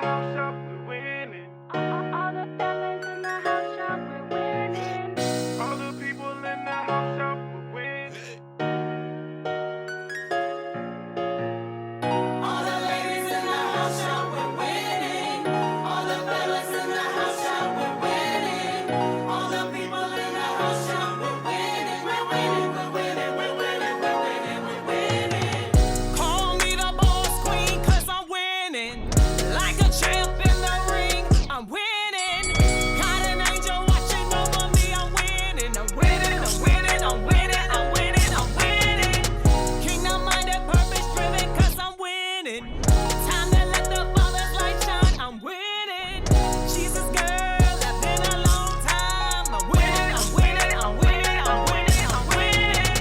house shop, we're winning. All the fellas in the house shop, we're winning. All the people in the house shop, we're winning. All the ladies in the house shop, we're winning. All the fellas in the house shop, we're winning. All the people in the house shop, we're winning. We're winning, we're winning, we're winning, we're winning, we're winning. Call me the boss queen, cause I'm winning. Like a champ in the ring, I'm winning. Got an angel watching over me, I'm winning. I'm winning, I'm winning, I'm winning, I'm winning, I'm winning. Kingdom minded, purpose driven, cause I'm winning. Time to let the Father's light shine, I'm winning. Jesus girl, I've been a long time. I'm winning, I'm winning, I'm winning, I'm winning, I'm winning.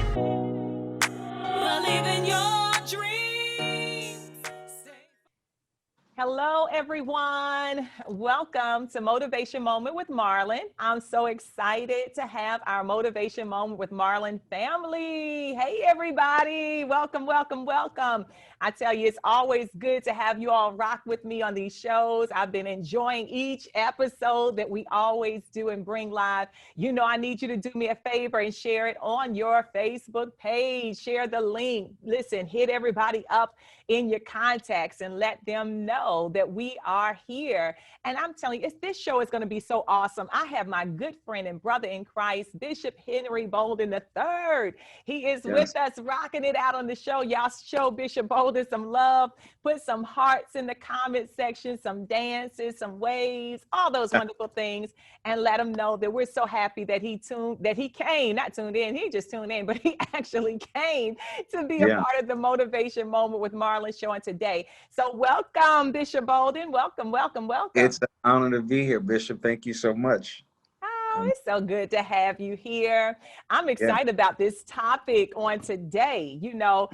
Believe in your dreams. Hello, everyone. Welcome to Motivation Moment with Marlyn. I'm so excited to have our Motivation Moment with Marlyn family. Hey, everybody. Welcome, welcome, welcome. I tell you, it's always good to have you all rock with me on these shows. I've been enjoying each episode that we always do and bring live. You know, I need you to do me a favor and share it on your Facebook page. Share the link. Listen, hit everybody up in your contacts and let them know that we are here. And I'm telling you, this show is going to be so awesome. I have my good friend and brother in Christ, Bishop Henry Bolden III. He is with us, rocking it out on the show. Y'all show Bishop Bolden some love. Put some hearts in the comment section, some dances, some waves, all those wonderful things, and let him know that we're so happy that he came, not tuned in, he just tuned in, but he actually came to be a part of the Motivation Moment with Marlyn show on today. So welcome, Bishop Bolden. Welcome, welcome, welcome. It's an honor to be here, Bishop. Thank you so much. Oh, it's so good to have you here. I'm excited about this topic on today. You know,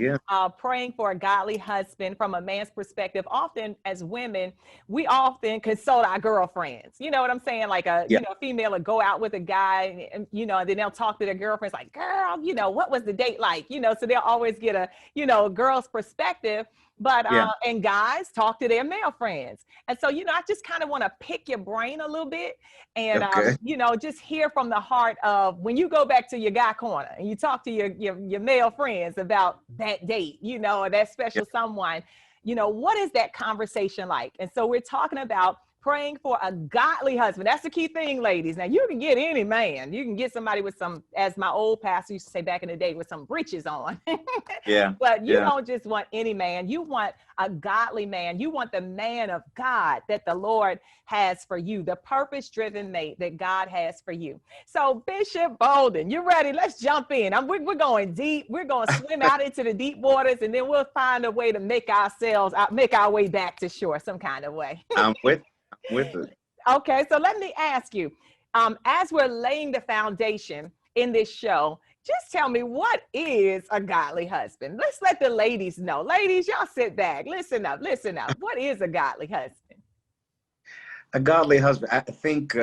praying for a godly husband from a man's perspective. Often as women, we often consult our girlfriends. You know what I'm saying? Like a female will go out with a guy and then they'll talk to their girlfriends like, girl, what was the date like? So they'll always get a girl's perspective. But, and guys talk to their male friends. And so, I just kind of want to pick your brain a little bit and, just hear from the heart of when you go back to your guy corner and you talk to your male friends about that date, or that special someone, what is that conversation like? And so we're talking about praying for a godly husband. That's the key thing, ladies. Now, you can get any man. You can get somebody with some, as my old pastor used to say back in the day, with some breeches on. But you don't just want any man. You want a godly man. You want the man of God that the Lord has for you, the purpose-driven mate that God has for you. So, Bishop Bolden, you ready? Let's jump in. We're going deep. We're going to swim out into the deep waters, and then we'll find a way to make our way back to shore some kind of way. I'm with it. Okay, so let me ask you, as we're laying the foundation in this show, just tell me, what is a godly husband? Let's let the ladies know. Ladies, y'all sit back. Listen up. What is a godly husband? A godly husband, I think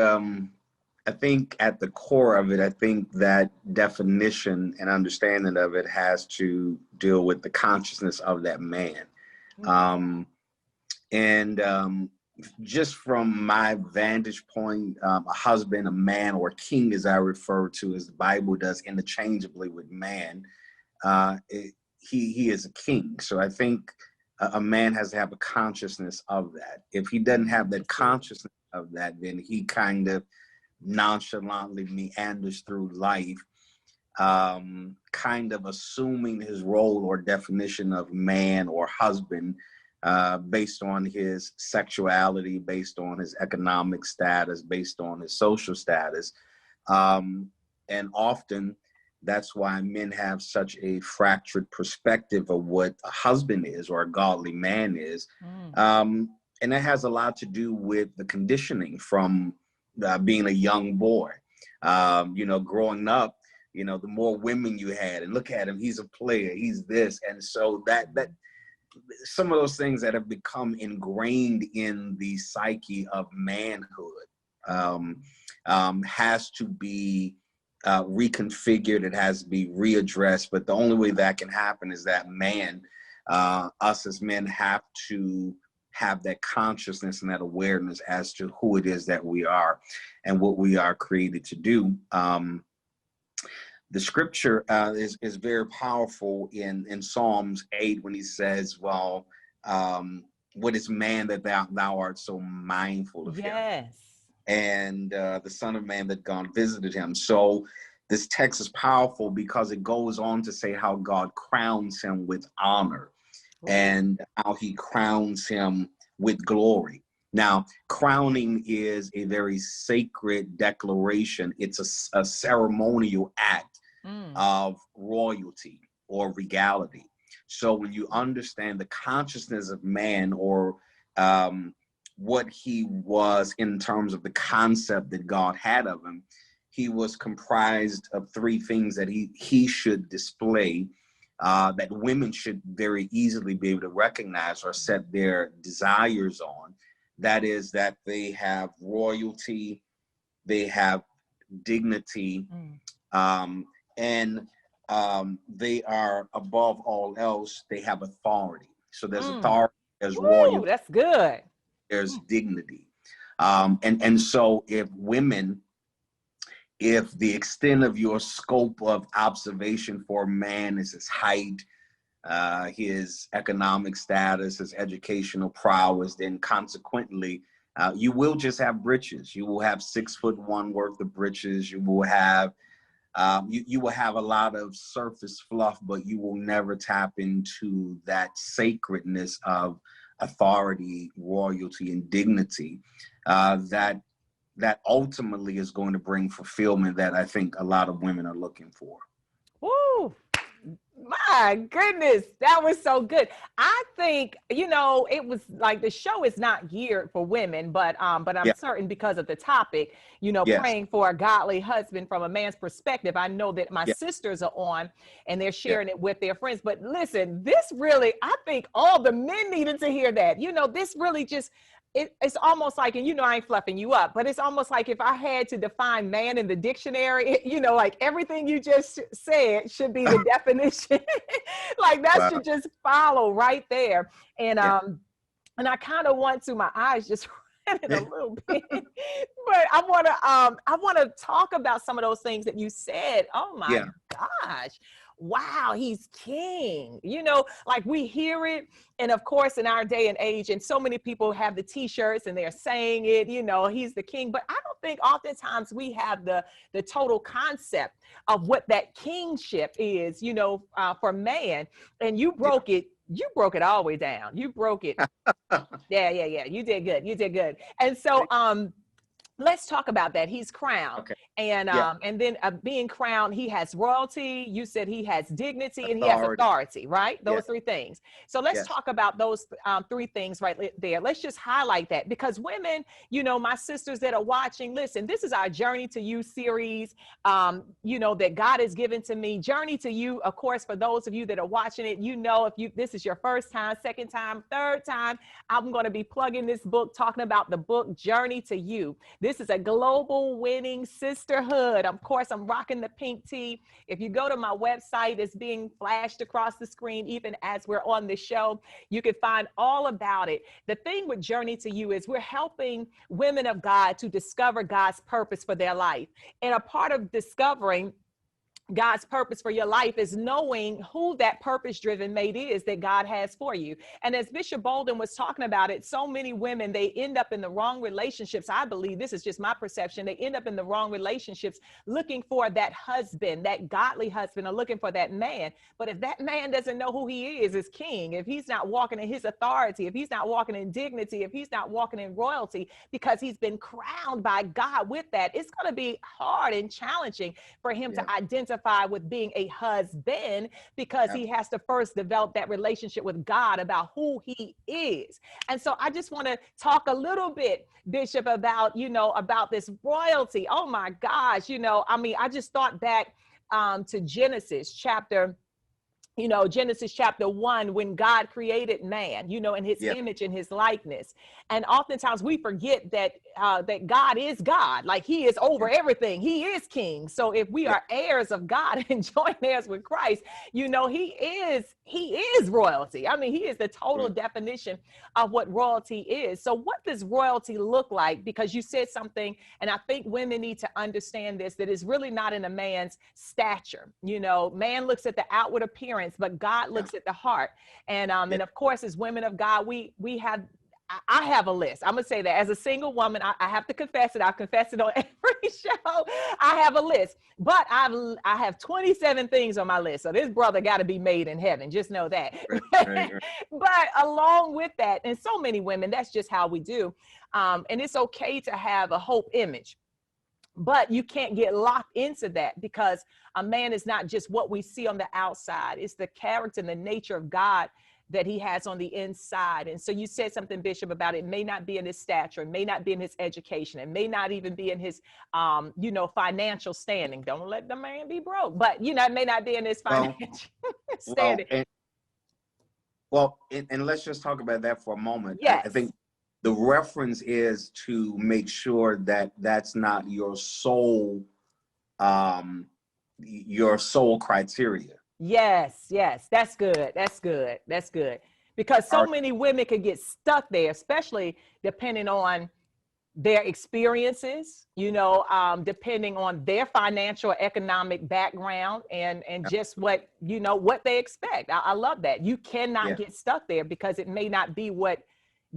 at the core of it, I think that definition and understanding of it has to deal with the consciousness of that man. Just from my vantage point, a husband, a man, or king, as I refer to, as the Bible does interchangeably with man, he is a king. So I think a man has to have a consciousness of that. If he doesn't have that consciousness of that, then he kind of nonchalantly meanders through life, kind of assuming his role or definition of man or husband based on his sexuality, based on his economic status, based on his social status. And often that's why men have such a fractured perspective of what a husband is or a godly man is. And that has a lot to do with the conditioning from being a young boy. Growing up, the more women you had, and look at him, he's a player, he's this. And so that some of those things that have become ingrained in the psyche of manhood has to be reconfigured. It has to be readdressed. But the only way that can happen is that us as men have to have that consciousness and that awareness as to who it is that we are and what we are created to do. The scripture is very powerful in Psalms 8 when he says, well, what is man that thou art so mindful of him? Yes. And the Son of Man that God visited him. So this text is powerful because it goes on to say how God crowns him with honor. Ooh. And how he crowns him with glory. Now, crowning is a very sacred declaration. It's a ceremonial act of royalty or regality. So when you understand the consciousness of man, or what he was in terms of the concept that God had of him, he was comprised of three things that he should display, that women should very easily be able to recognize or set their desires on. That is that they have royalty, they have dignity, and they are, above all else, they have authority. So there's authority, there's royalty. That's good. There's dignity. And so if the extent of your scope of observation for a man is his height, his economic status, his educational prowess, then consequently, you will just have breeches. You will have 6'1" worth of breeches. You will have you will have a lot of surface fluff, but you will never tap into that sacredness of authority, royalty, and dignity that ultimately is going to bring fulfillment that I think a lot of women are looking for. Woo! My goodness, that was so good. I think, it was like the show is not geared for women, but I'm certain because of the topic, praying for a godly husband from a man's perspective. I know that my sisters are on and they're sharing it with their friends. But listen, this really, I think all the men needed to hear that. This really just, it's almost like, and I ain't fluffing you up, but it's almost like if I had to define man in the dictionary, like everything you just said should be the definition. Like that should just follow right there. And I kind of want to, my eyes just running a little bit, but I want to talk about some of those things that you said. Oh my gosh. Wow, he's king. Like we hear it. And of course, in our day and age, and so many people have the t-shirts and they're saying it, he's the king. But I don't think oftentimes we have the total concept of what that kingship is, for man. And you broke it. You broke it all the way down. You broke it. Yeah. You did good. You did good. And so, let's talk about that. He's crowned. Okay. And then being crowned, he has royalty. You said he has dignity and he has authority, right? Those three things. So let's talk about those three things right there. Let's just highlight that because women, my sisters that are watching, listen, this is our Journey to You series, that God has given to me. Journey to You, of course, for those of you that are watching it, if this is your first time, second time, third time, I'm going to be plugging this book, talking about the book Journey to You. This is a global winning sisterhood. Of course, I'm rocking the pink tee. If you go to my website, it's being flashed across the screen, even as we're on the show. You can find all about it. The thing with Journey to You is we're helping women of God to discover God's purpose for their life. And a part of discovering God's purpose for your life is knowing who that purpose-driven mate is that God has for you. And as Bishop Bolden was talking about it, so many women, they end up in the wrong relationships. I believe this is just my perception. They end up in the wrong relationships looking for that husband, that godly husband, or looking for that man. But if that man doesn't know who he is as king, if he's not walking in his authority, if he's not walking in dignity, if he's not walking in royalty, because he's been crowned by God with that, it's going to be hard and challenging for him to identify with being a husband, because he has to first develop that relationship with God about who he is. And so I just want to talk a little bit, Bishop, about, about this royalty. Oh my gosh. I just thought back to Genesis chapter you know, Genesis chapter 1, when God created man, you know, in his Yeah. image and his likeness. And oftentimes we forget that that God is God, like he is over everything. He is king. So if we are heirs of God and joint heirs with Christ, you know, he is royalty. I mean, he is the total definition of what royalty is. So what does royalty look like? Because you said something, and I think women need to understand this, that is really not in a man's stature. You know, man looks at the outward appearance, but God looks at the heart. And and of course, as women of God, we have, I have a list. I'm gonna say that as a single woman, I have to confess it. I've confessed it on every show. I have a list, but I have 27 things on my list. So this brother got to be made in heaven. Just know that. Right. But along with that, and so many women, that's just how we do. And it's okay to have a hope image. But you can't get locked into that, because a man is not just what we see on the outside. It's the character and the nature of God that he has on the inside. And so you said something, Bishop, about it may not be in his stature, it may not be in his education, it may not even be in his, you know, financial standing. Don't let the man be broke, but, you know, it may not be in his financial standing. And let's just talk about that for a moment. Yes. I think the reference is to make sure that that's not your sole criteria. Yes, that's good. That's good. That's good. Because so many women could get stuck there, especially depending on their experiences, you know, depending on their financial or economic background, and just what, you know, what they expect. I love that. You cannot get stuck there, because it may not be what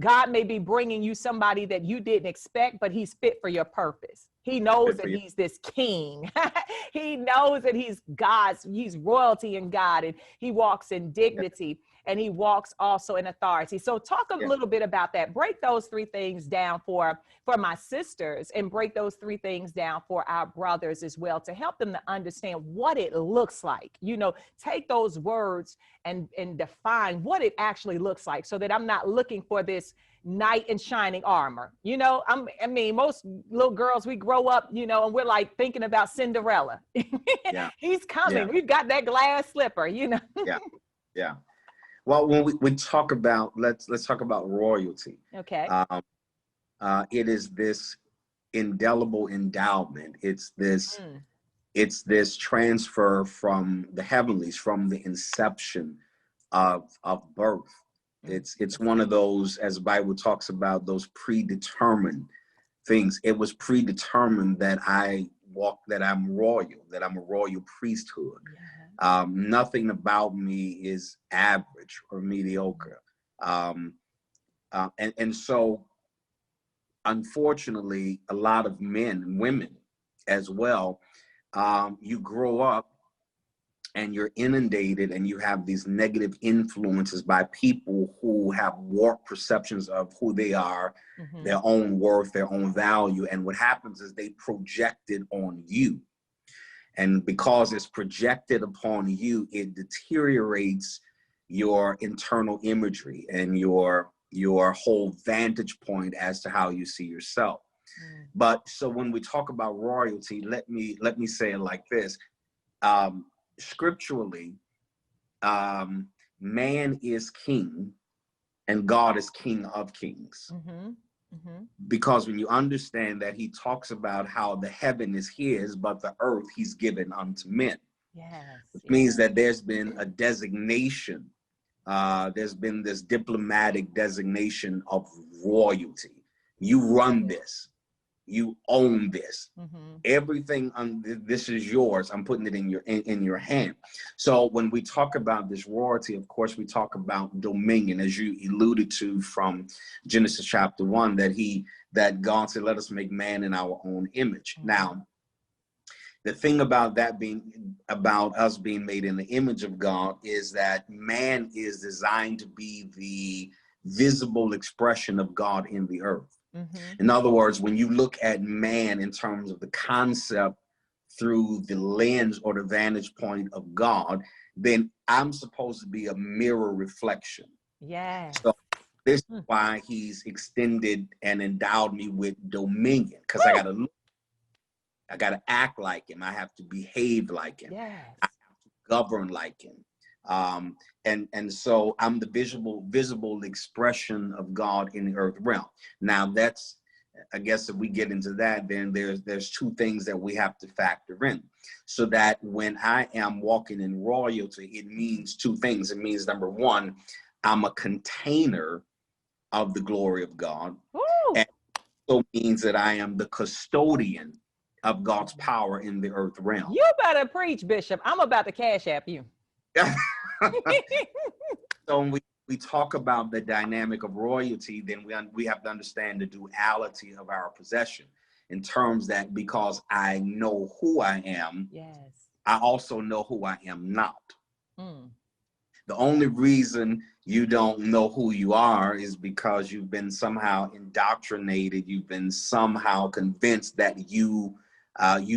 God may be bringing you, somebody that you didn't expect, but he's fit for your purpose. He knows that he's this king. He knows that he's royalty in God, and he walks in dignity, and he walks also in authority. So talk a little bit about that. Break those three things down for my sisters, and break those three things down for our brothers as well, to help them to understand what it looks like. You know, take those words and define what it actually looks like, so that I'm not looking for this knight in shining armor. You know, I mean, most little girls, we grow up, you know, and we're like thinking about Cinderella. He's coming. We've got that glass slipper, you know. Yeah. Well, when we talk about, let's talk about royalty. Okay. It is this indelible endowment. It's this transfer from the heavenlies, from the inception of birth. It's one of those, as the Bible talks about, those predetermined things. It was predetermined that I'm royal, that I'm a royal priesthood. Nothing about me is average or mediocre. And so, unfortunately, a lot of men and women as well, you grow up and you're inundated, and you have these negative influences by people who have warped perceptions of who they are, their own worth, their own value. And what happens is they project it on you. And because it's projected upon you, it deteriorates your internal imagery and your whole vantage point as to how you see yourself. But so when we talk about royalty, let me say it like this. Scripturally, man is king and God is king of kings. Because when you understand that, he talks about how the heaven is his, but the earth he's given unto men. Which means that there's been a designation. There's been this diplomatic designation of royalty. You run this. You own this. Everything this is yours. I'm putting it in your hand. So when we talk about this royalty, of course, we talk about dominion, as you alluded to from Genesis chapter 1, that God said, let us make man in our own image. Now, the thing about that being about us being made in the image of God is that man is designed to be the visible expression of God in the earth. In other words, when you look at man in terms of the concept through the lens or the vantage point of God, then I'm supposed to be a mirror reflection. So this is why he's extended and endowed me with dominion, because I got to act like him. I have to behave like him. I have to govern like him. And so I'm the visible expression of God in the earth realm. Now that's, I guess if we get into that, then there's two things that we have to factor in. So that when I am walking in royalty, it means two things. It means, number one, I'm a container of the glory of God. Woo! And it also means that I am the custodian of God's power in the earth realm. You better preach, Bishop. I'm about to cash app you. So when we talk about the dynamic of royalty, then we have to understand the duality of our possession, in terms that because I know who I am, Yes, I also know who I am not. Mm. The only reason you don't know who you are is because you've been somehow indoctrinated. You've been somehow convinced that you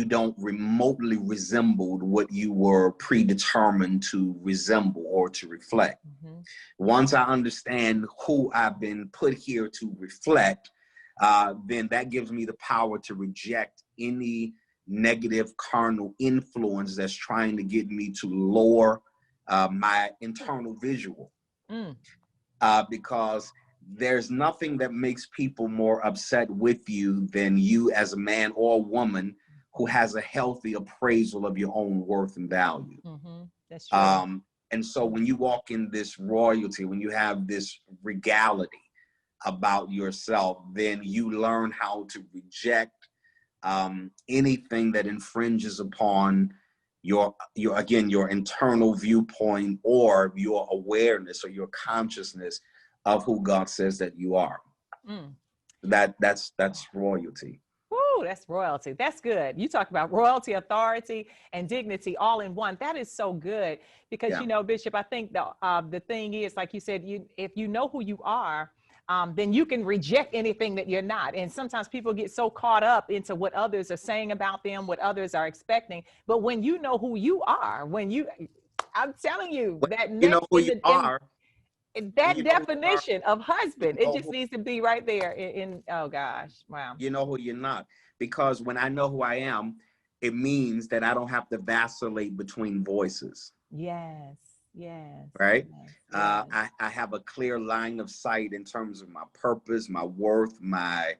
don't remotely resemble what you were predetermined to resemble or to reflect. Mm-hmm. Once I understand who I've been put here to reflect, then that gives me the power to reject any negative carnal influence that's trying to get me to lower my internal visual. Mm. Because there's nothing that makes people more upset with you than you as a man or woman who has a healthy appraisal of your own worth and value. Mm-hmm. That's true. And so when you walk in this royalty, when you have this regality about yourself, then you learn how to reject anything that infringes upon your internal viewpoint or your awareness or your consciousness of who God says that you are. Mm. That's royalty. Woo, that's royalty. That's good. You talk about royalty, authority, and dignity all in one. That is so good because, Yeah. you know, Bishop, I think the thing is, like you said, if you know who you are, then you can reject anything that you're not. And sometimes people get so caught up into what others are saying about them, what others are expecting. But when you know who you are, I'm telling you, that You know next who you are. that You know who you are, definition of husband, you it know just needs to be right there oh gosh, wow. you know who you're not. Because when I know who I am, it means that I don't have to vacillate between voices. Yes, yes, Right? yes, yes. I have a clear line of sight in terms of my purpose, my worth, my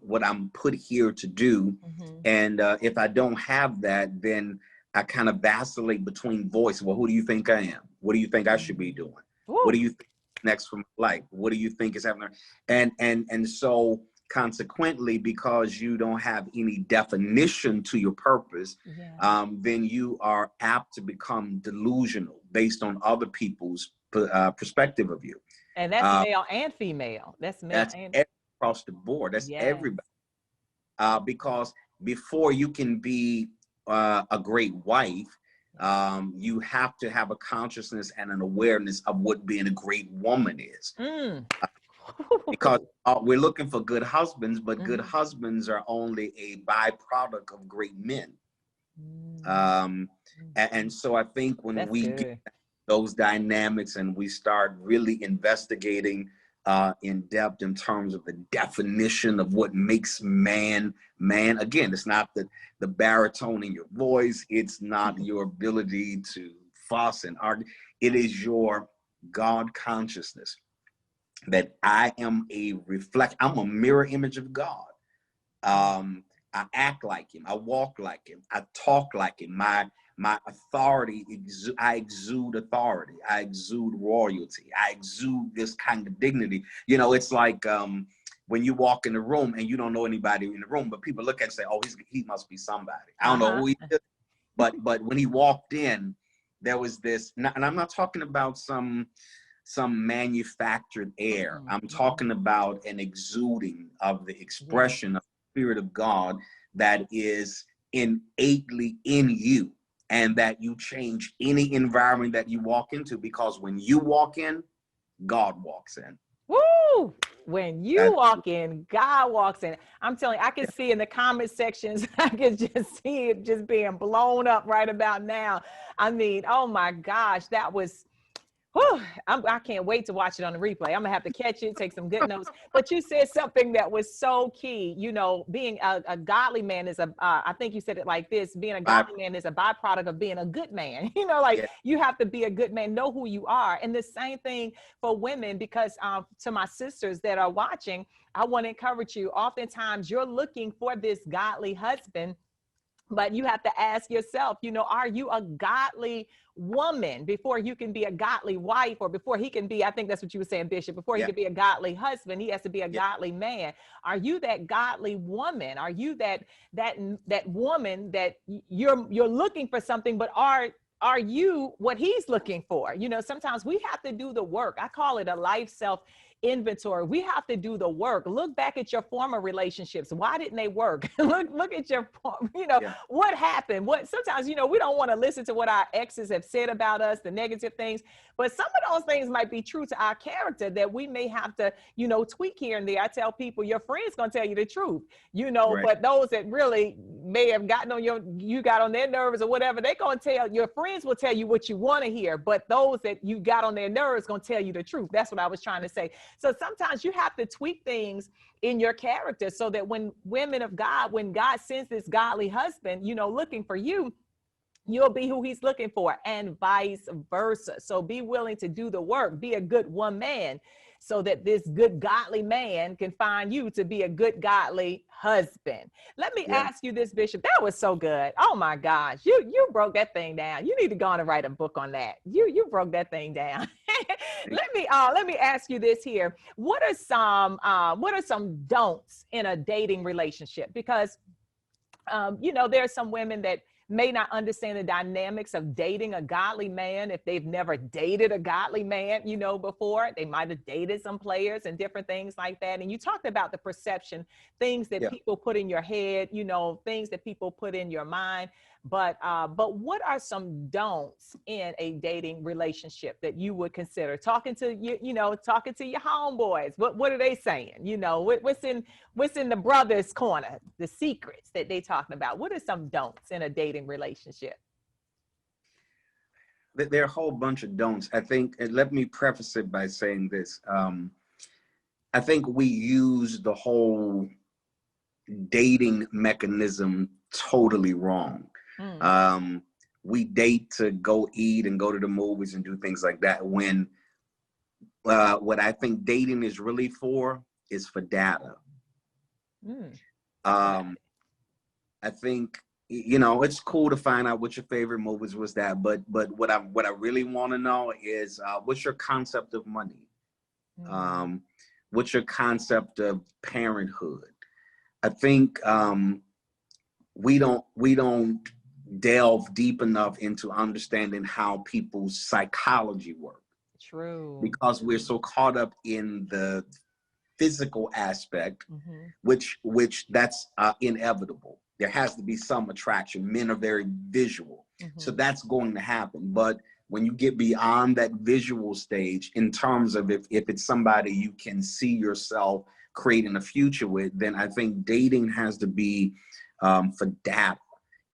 what I'm put here to do. Mm-hmm. And if I don't have that, then I kind of vacillate between voices. Well, who do you think I am? What do you think I should be doing? Woo. What do you think next for my life? What do you think is happening? And so consequently, because you don't have any definition to your purpose, Yeah. then you are apt to become delusional based on other people's perspective of you. And that's male and female. That's male That's and across the board. That's yes. everybody. Because before you can be a great wife, you have to have a consciousness and an awareness of what being a great woman is. Mm. Because we're looking for good husbands, but Mm-hmm. good husbands are only a byproduct of great men. Mm. And so I think when That's we good. get those dynamics and we start really investigating in depth in terms of the definition of what makes man, again, it's not the baritone in your voice. It's not your ability to fuss and argue. It is your God consciousness that I am I'm a mirror image of God. I act like him. I walk like him. I talk like him. My authority, I exude authority. I exude royalty. I exude this kind of dignity. You know, it's like when you walk in the room and you don't know anybody in the room, but people look at and say, "Oh, he must be somebody." I don't know who he is, but when he walked in, there was this, and I'm not talking about some manufactured air. Mm-hmm. I'm talking about an exuding of the expression of the Spirit of God that is innately in you, and that you change any environment that you walk into, because when you walk in, God walks in. Woo! When you walk in, God walks in. I'm telling you, I can see in the comment sections, I can just see it just being blown up right about now. I mean, oh my gosh, that was Whew, I can't wait to watch it on the replay. I'm gonna have to catch it, take some good notes. But you said something that was so key. You know, being a godly man is I think you said it like this: being a godly man is a byproduct of being a good man. You know, like Yeah, you have to be a good man, know who you are. And the same thing for women, because to my sisters that are watching, I want to encourage you. Oftentimes, you're looking for this godly husband, but you have to ask yourself, you know, are you a godly woman before you can be a godly wife, or before he can be, I think that's what you were saying, Bishop, before he yeah, can be a godly husband, he has to be a yeah, godly man. Are you that godly woman? Are you that woman that you're looking for something, but are you what he's looking for? You know, sometimes we have to do the work. I call it a life self inventory. We have to do the work. Look back at your former relationships. Why didn't they work? look at your, you know, yeah. what happened? What sometimes, you know, we don't want to listen to what our exes have said about us, the negative things, but some of those things might be true to our character that we may have to, you know, tweak here and there. I tell people, your friend's going to tell you the truth, you know, Right. but those that really may have gotten on you got on their nerves or whatever, they're going to tell, your friends will tell you what you want to hear, but those that you got on their nerves going to tell you the truth. That's what I was trying to say. So sometimes you have to tweak things in your character so that when women of God, when God sends this godly husband, you know, looking for you, you'll be who he's looking for, and vice versa. So be willing to do the work, be a good woman, so that this good godly man can find you to be a good godly husband. Let me Yeah. ask you this, Bishop. That was so good. Oh my gosh, you broke that thing down. You need to go on and write a book on that. You broke that thing down. Let me ask you this here. What are some don'ts in a dating relationship? Because you know, there are some women that may not understand the dynamics of dating a godly man if they've never dated a godly man, you know, before. They might have dated some players and different things like that. And you talked about the perception, things that Yeah. people put in your head, you know, things that people put in your mind. But what are some don'ts in a dating relationship that you would consider? Talking to talking to your homeboys. What are they saying? You know, what's in the brothers' corner? The secrets that they talking about. What are some don'ts in a dating relationship? There are a whole bunch of don'ts. I think, and let me preface it by saying this. I think we use the whole dating mechanism totally wrong. We date to go eat and go to the movies and do things like that, when what I think dating is really for is for data. I think, you know, it's cool to find out what your favorite movies was, that, but what I really want to know is what's your concept of money? What's your concept of parenthood? I think we don't delve deep enough into understanding how people's psychology work. True. Because we're so caught up in the physical aspect, which that's inevitable. There has to be some attraction. Men are very visual, so that's going to happen. But when you get beyond that visual stage, in terms of if it's somebody you can see yourself creating a future with, then I think dating has to be for data.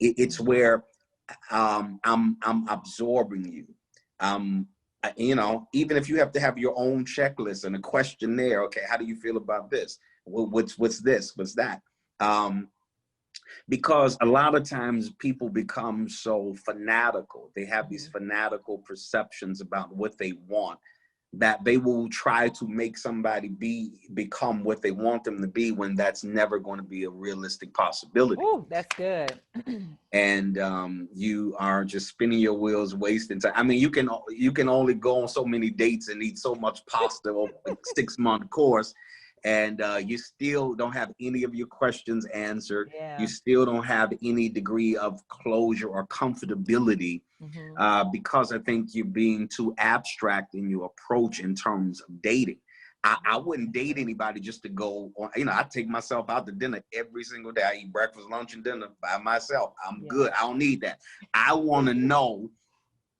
It's where I'm absorbing you. You know, even if you have to have your own checklist and a questionnaire. Okay, how do you feel about this? What's this? What's that? Because a lot of times people become so fanatical. They have these fanatical perceptions about what they want, that they will try to make somebody become what they want them to be, when that's never going to be a realistic possibility. Oh, that's good. And you are just spinning your wheels, wasting time. I mean, you can only go on so many dates and eat so much pasta over a 6-month course, and you still don't have any of your questions answered. Yeah. You still don't have any degree of closure or comfortability, because I think you're being too abstract in your approach in terms of dating. I wouldn't date anybody just to go on. You know, I take myself out to dinner every single day. I eat breakfast, lunch, and dinner by myself. I'm good. I don't need that. I want to know,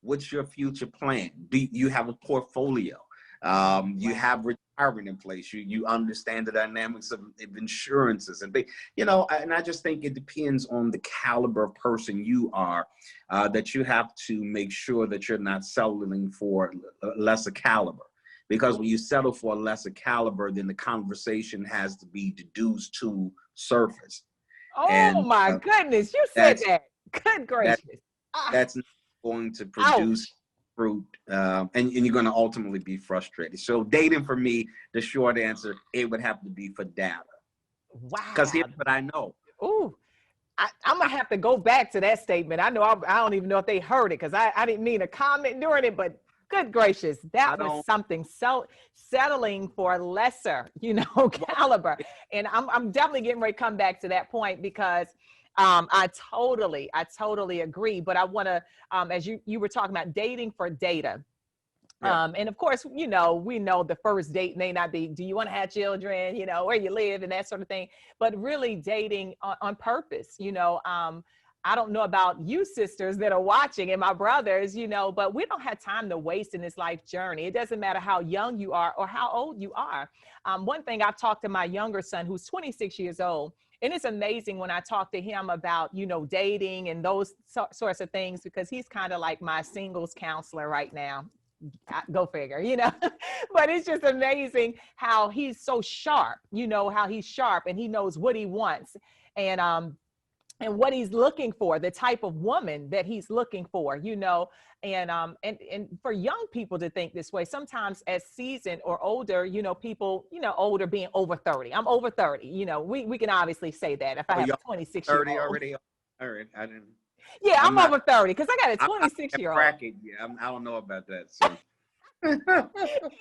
what's your future plan? Do you have a portfolio? You have retirement in place. You understand the dynamics of insurances, and and I just think it depends on the caliber of person you are, that you have to make sure that you're not settling for lesser caliber. Because when you settle for a lesser caliber, then the conversation has to be deduced to surface. Oh And my goodness, you said that. Good gracious. That's not going to produce Ouch. fruit, and you're going to ultimately be frustrated. So dating for me, the short answer, it would have to be for data. Wow. Because here's what I know. Ooh, I'm gonna have to go back to that statement. I know I don't even know if they heard it because I didn't mean to comment during it, but good gracious, that was something. So settling for lesser, caliber. And I'm definitely getting ready to come back to that point because I totally agree. But I want to, as you were talking about dating for data. Yeah. And of course, we know the first date may not be, do you want to have children, where you live and that sort of thing, but really dating on purpose, I don't know about you sisters that are watching and my brothers, but we don't have time to waste in this life journey. It doesn't matter how young you are or how old you are. One thing, I've talked to my younger son who's 26 years old, and it's amazing when I talk to him about, dating and those sorts of things, because he's kind of like my singles counselor right now. Go figure, but it's just amazing how he's so sharp, how he's sharp and he knows what he wants and what he's looking for, the type of woman that he's looking for, and for young people to think this way, sometimes as seasoned or older, people, older being over 30. I'm over 30, we can obviously say that if I have a 26-year-old. 30 already. All right. I didn't. Yeah, I'm over 30 because I got a 26-year-old. I don't know about that. So.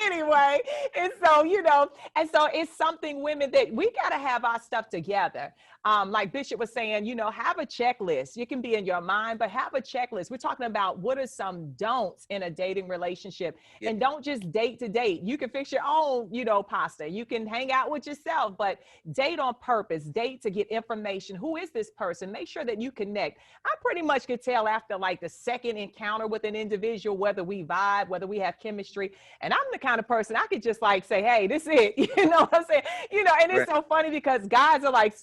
Anyway, and so it's something, women, that we got to have our stuff together. Like Bishop was saying, have a checklist. You can be in your mind, but have a checklist. We're talking about what are some don'ts in a dating relationship. Yeah. And don't just date to date. You can fix your own, pasta. You can hang out with yourself, but date on purpose. Date to get information. Who is this person? Make sure that you connect. I pretty much could tell after like the second encounter with an individual whether we vibe, whether we have chemistry. And I'm the kind of person I could just like say, hey, this is it. You know what I'm saying? And it's so funny because guys are like,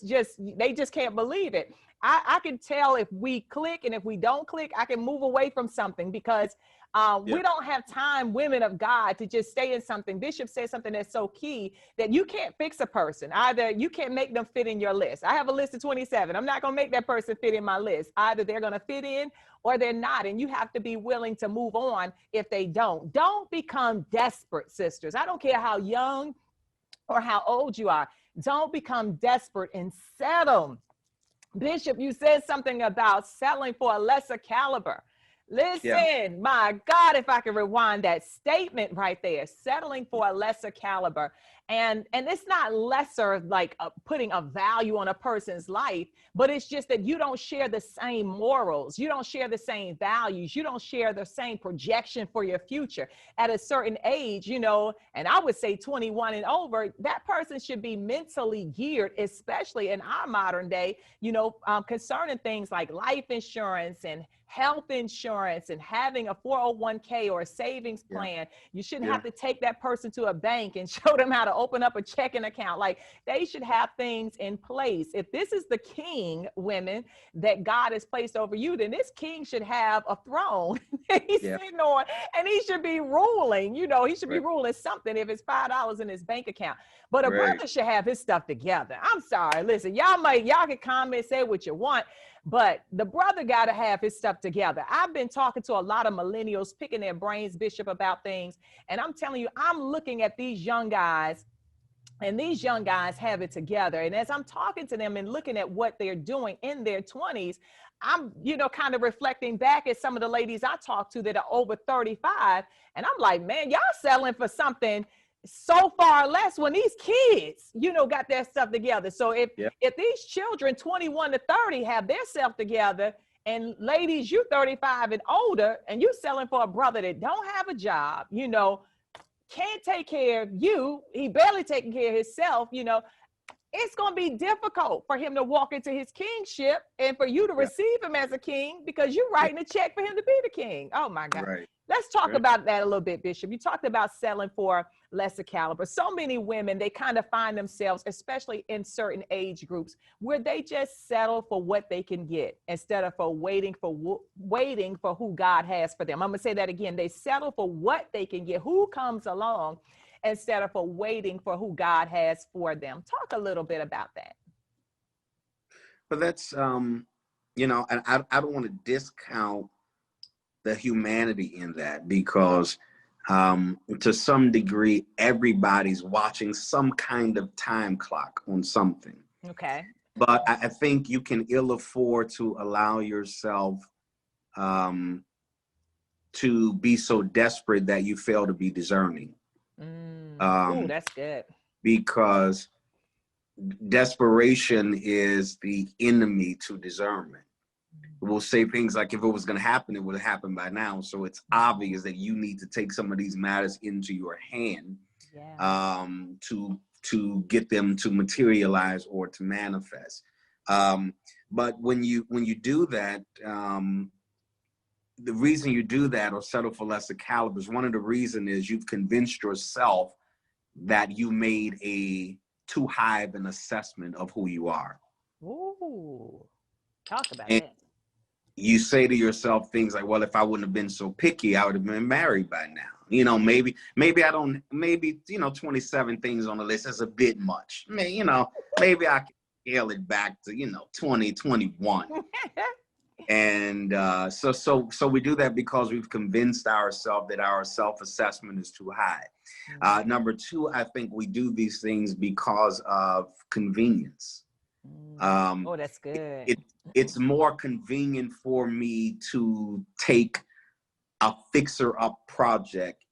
they just can't believe it. I can tell if we click, and if we don't click, I can move away from something because we don't have time, women of God, to just stay in something. Bishop said something that's so key, that you can't fix a person. Either you can't make them fit in your list. I have a list of 27. I'm not going to make that person fit in my list. Either they're going to fit in or they're not. And you have to be willing to move on if they don't. Don't become desperate, sisters. I don't care how young or how old you are. Don't become desperate and settle. Bishop, you said something about settling for a lesser caliber. Listen, my God, if I could rewind that statement right there, settling for a lesser caliber. And it's not lesser like putting a value on a person's life, but it's just that you don't share the same morals. You don't share the same values. You don't share the same projection for your future. At a certain age, and I would say 21 and over, that person should be mentally geared, especially in our modern day, concerning things like life insurance and health insurance and having a 401k or a savings plan. You shouldn't have to take that person to a bank and show them how to open up a checking account. Like, they should have things in place. If this is the king, women, that God has placed over you, then this king should have a throne he's sitting on, and he should be ruling. He should be ruling something if it's $5 in his bank account. But a brother should have his stuff together. I'm sorry. Listen, y'all can comment, say what you want, but the brother got to have his stuff together. I've been talking to a lot of millennials, picking their brains, Bishop, about things. And I'm telling you, I'm looking at these young guys, and these young guys have it together. And as I'm talking to them and looking at what they're doing in their 20s, I'm, kind of reflecting back at some of the ladies I talk to that are over 35. And I'm like, man, y'all settling for something so far less when these kids, got their stuff together. So if these children 21 to 30 have their self together, and ladies, you 35 and older, and you selling for a brother that don't have a job, can't take care of you, he barely taking care of himself, it's going to be difficult for him to walk into his kingship and for you to receive him as a king because you're writing a check for him to be the king. Oh my God. Right. Let's talk about that a little bit, Bishop. You talked about settling for lesser caliber. So many women, they kind of find themselves, especially in certain age groups, where they just settle for what they can get instead of for waiting for who God has for them. I'm going to say that again. They settle for what they can get, who comes along, instead of for waiting for who God has for them. Talk a little bit about that. But that's, you know, and I don't want to discount the humanity in that because to some degree, everybody's watching some kind of time clock on something. Okay. But I think you can ill afford to allow yourself to be so desperate that you fail to be discerning. Oh, that's good. Because desperation is the enemy to discernment. We'll say things like, if it was going to happen, it would have happened by now. So it's obvious that you need to take some of these matters into your hand to get them to materialize or to manifest. But when you do that, the reason you do that or settle for lesser calibers, one of the reasons is you've convinced yourself that you made a too high of an assessment of who you are. Ooh, talk about and it. You say to yourself things like, well, if I wouldn't have been so picky, I would have been married by now. You know, maybe 27 things on the list is a bit much. Maybe I can scale it back to, 20, 21. And so we do that because we've convinced ourselves that our self-assessment is too high. Number two, I think we do these things because of convenience. Oh, that's good. It's more convenient for me to take a fixer-up project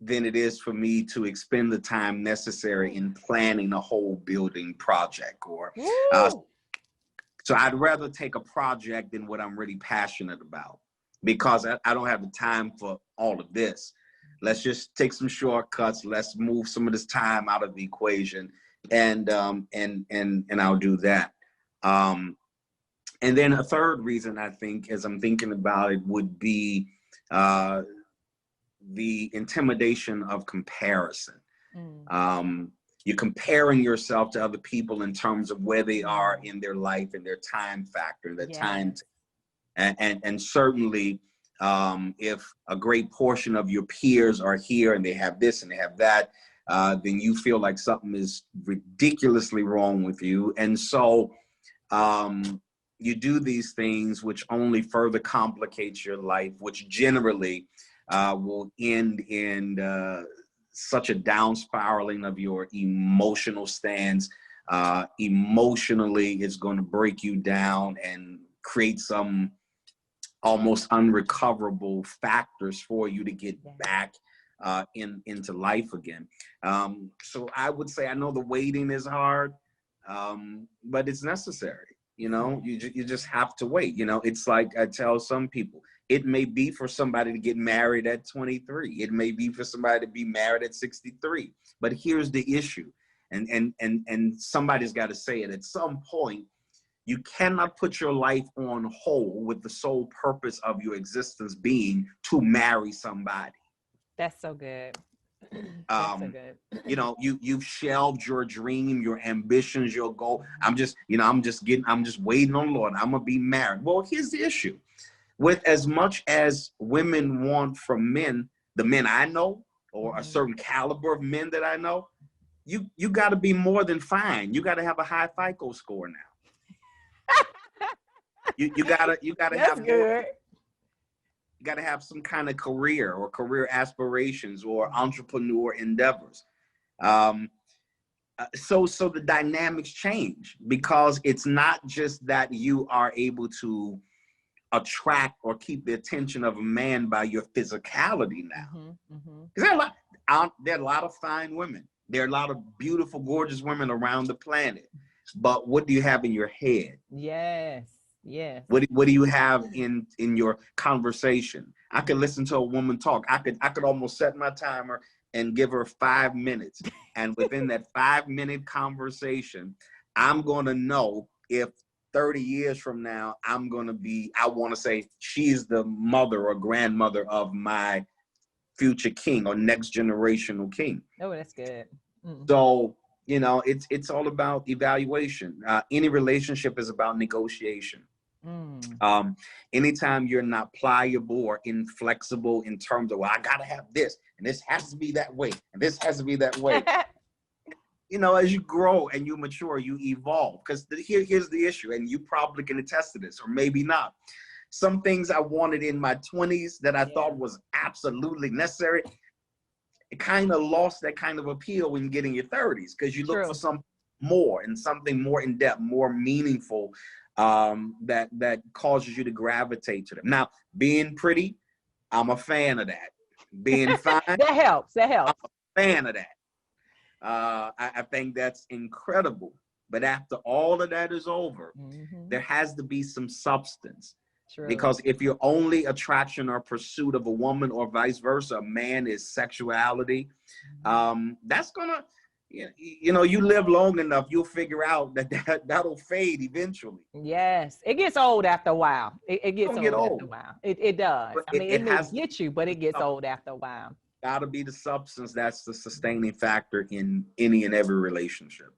than it is for me to expend the time necessary in planning a whole building project. So I'd rather take a project than what I'm really passionate about, because I don't have the time for all of this. Let's just take some shortcuts. Let's move some of this time out of the equation, and I'll do that. And then a third reason, I think, as I'm thinking about it, would be the intimidation of comparison. You're comparing yourself to other people in terms of where they are in their life and their time factor, their time. And certainly, if a great portion of your peers are here and they have this and they have that, then you feel like something is ridiculously wrong with you. And so you do these things which only further complicates your life, which generally will end in such a down spiraling of your emotional stance. Emotionally, it's going to break you down and create some almost unrecoverable factors for you to get back into life again. So I would say, I know the waiting is hard, but it's necessary. You just have to wait. It's like I tell some people, it may be for somebody to get married at 23. It may be for somebody to be married at 63. But here's the issue, and somebody's got to say it at some point. You cannot put your life on hold with the sole purpose of your existence being to marry somebody. That's so good. That's so good. You've shelved your dream, your ambitions, your goal. I'm just waiting on the Lord. I'm gonna be married. Well, here's the issue. With as much as women want from men, the men I know, or a certain caliber of men that I know, you got to be more than fine. You got to have a high FICO score now. You gotta That's have good. You got to have some kind of career or career aspirations or entrepreneur endeavors. So the dynamics change, because it's not just that you are able to attract or keep the attention of a man by your physicality now. There are a lot of fine women. There are a lot of beautiful, gorgeous women around the planet. But what do you have in your head? Yes. What do you have in your conversation? I could listen to a woman talk. I could almost set my timer and give her 5 minutes. And within that 5-minute conversation, I'm going to know if 30 years from now, I want to say she's the mother or grandmother of my future king or next generational king. Oh, that's good. So, you know, it's all about evaluation. Any relationship is about negotiation. Anytime you're not pliable or inflexible in terms of, well, I gotta have this, and this has to be that way, and this has to be that way. You know, as you grow and you mature, you evolve. Because here's the issue, and you probably can attest to this, or maybe not. Some things I wanted in my 20s that I thought was absolutely necessary, it kind of lost that kind of appeal when you get in your 30s, because you look for something more and something more in depth, more meaningful, that causes you to gravitate to them. Now, being pretty, I'm a fan of that. Being fine, that helps. I'm a fan of that. I think that's incredible. But after all of that is over, there has to be some substance. True. Because if your only attraction or pursuit of a woman or vice versa, a man is sexuality, that's gonna, you know, you live long enough, you'll figure out that'll fade eventually. Yes, it gets old after a while. It gets old after a while. It does. But I mean, it may get you, but it gets old after a while. Gotta be the substance. That's the sustaining factor in any and every relationship.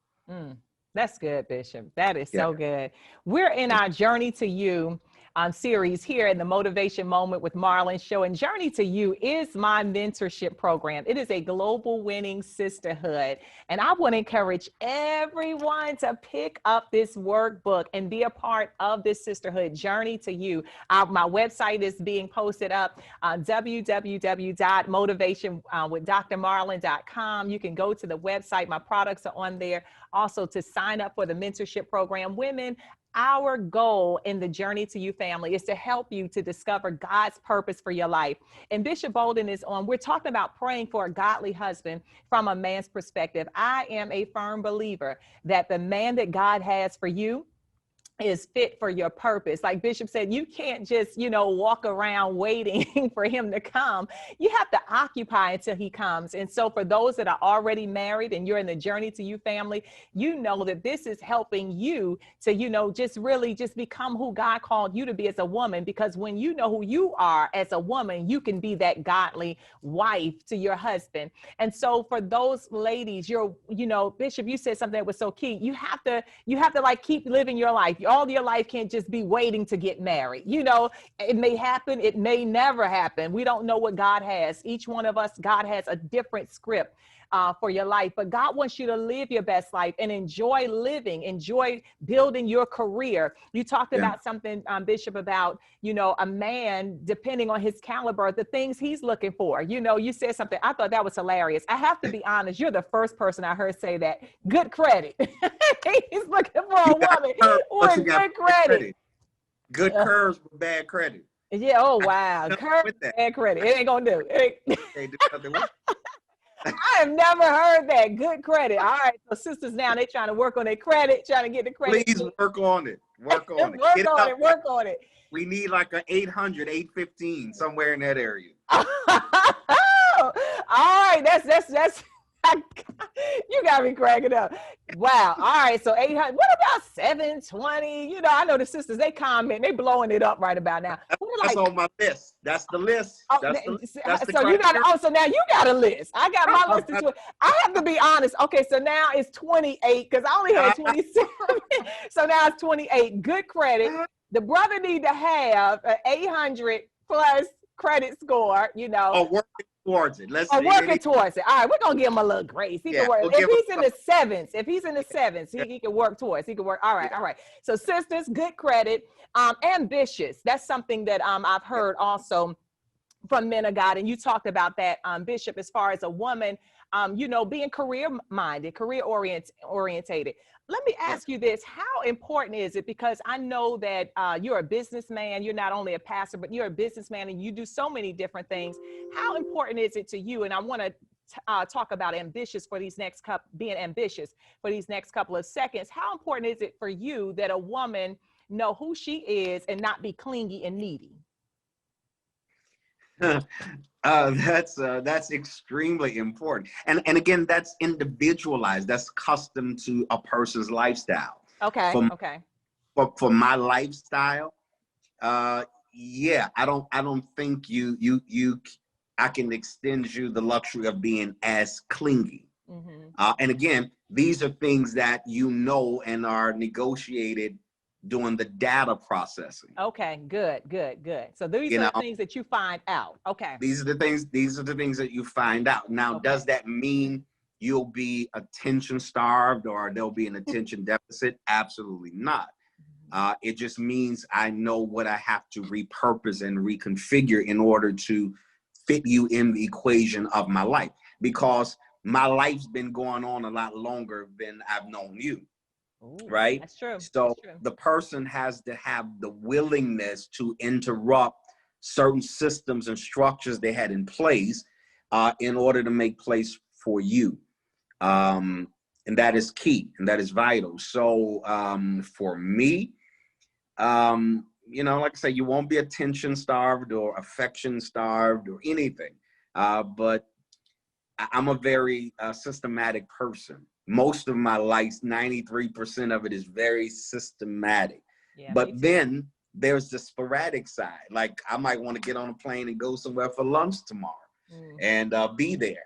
That's good, Bishop. That is so good. We're in our Journey to You series here in the Motivation Moment with Marlyn show. And Journey to You is my mentorship program. It is a global winning sisterhood. And I want to encourage everyone to pick up this workbook and be a part of this sisterhood, Journey to You. My website is being posted up on www.motivationwithdrmarlyn.com. You can go to the website. My products are on there. Also, to sign up for the mentorship program. Women, our goal in the Journey to You family is to help you to discover God's purpose for your life. And Bishop Bolden is on. We're talking about praying for a godly husband from a man's perspective. I am a firm believer that the man that God has for you is fit for your purpose. Like Bishop said, you can't just, walk around waiting for him to come. You have to occupy until he comes. And so for those that are already married and you're in the Journey to You family, you know that this is helping you to, just become who God called you to be as a woman. Because when you know who you are as a woman, you can be that godly wife to your husband. And so for those ladies, Bishop, you said something that was so key. You have to like keep living your life. All your life can't just be waiting to get married. It may happen. It may never happen. We don't know what God has. Each one of us, God has a different script for your life, but God wants you to live your best life and enjoy living, enjoy building your career. You talked about something, Bishop, about, a man, depending on his caliber, the things he's looking for. You said something, I thought that was hilarious. I have to be honest. You're the first person I heard say that. Good credit. He's looking for a woman with good credit. Good curves with bad credit. Yeah. Oh, wow. Curves, bad credit. It ain't gonna do it. I have never heard that. Good credit. All right. So sisters now, they trying to work on their credit, trying to get the credit. Please work on it. Work on it. Work on it. We need like an 800, 815, somewhere in that area. All right. That's you got me cracking up. Wow. All right. So 800. What about 720? I know the sisters, they comment, they blowing it up right about now. That's on my list. That's the list. That's the so you got so now you got a list. I got my list as well. I have to be honest. Okay, so now it's 28 because I only had 27. So now it's 28. Good credit. The brother need to have an 800 plus credit score, Oh, working towards it. Working towards it. All right, we're gonna give him a little grace. He can work. If he's in the sevens, he can work towards. He can work. All right. So sisters, good credit. Ambitious. That's something that I've heard also from men of God, and you talked about that, Bishop, as far as a woman, being career-minded, career-orientated. Let me ask you this. How important is it? Because I know that you're a businessman. You're not only a pastor, but you're a businessman and you do so many different things. How important is it to you? And I want to talk about being ambitious for these next couple of seconds. How important is it for you that a woman know who she is and not be clingy and needy? That's extremely important, and again, that's individualized. That's custom to a person's lifestyle. Okay, For okay. for my lifestyle, uh, yeah, I don't think I can extend you the luxury of being as clingy. Mm-hmm. And again, these are things that you know and are negotiated during the data processing. Okay, good, good, good. So these You are know, the things that you find out. Okay, these are the things that you find out. Now, okay. does that mean you'll be attention starved or there'll be an attention deficit? Absolutely not. It just means I know what I have to repurpose and reconfigure in order to fit you in the equation of my life, because my life's been going on a lot longer than I've known you, Ooh, right? that's true. So That's true. the person has to have the willingness to interrupt certain systems and structures they had in place in order to make place for you. Um, and that is key and that is vital. So for me, like I say, you won't be attention starved or affection starved or anything. But I'm a very systematic person. Most of my life, 93% of it is very systematic. Yeah, But me too. then there's the sporadic side. Like I might want to get on a plane and go somewhere for lunch tomorrow Mm. and be there.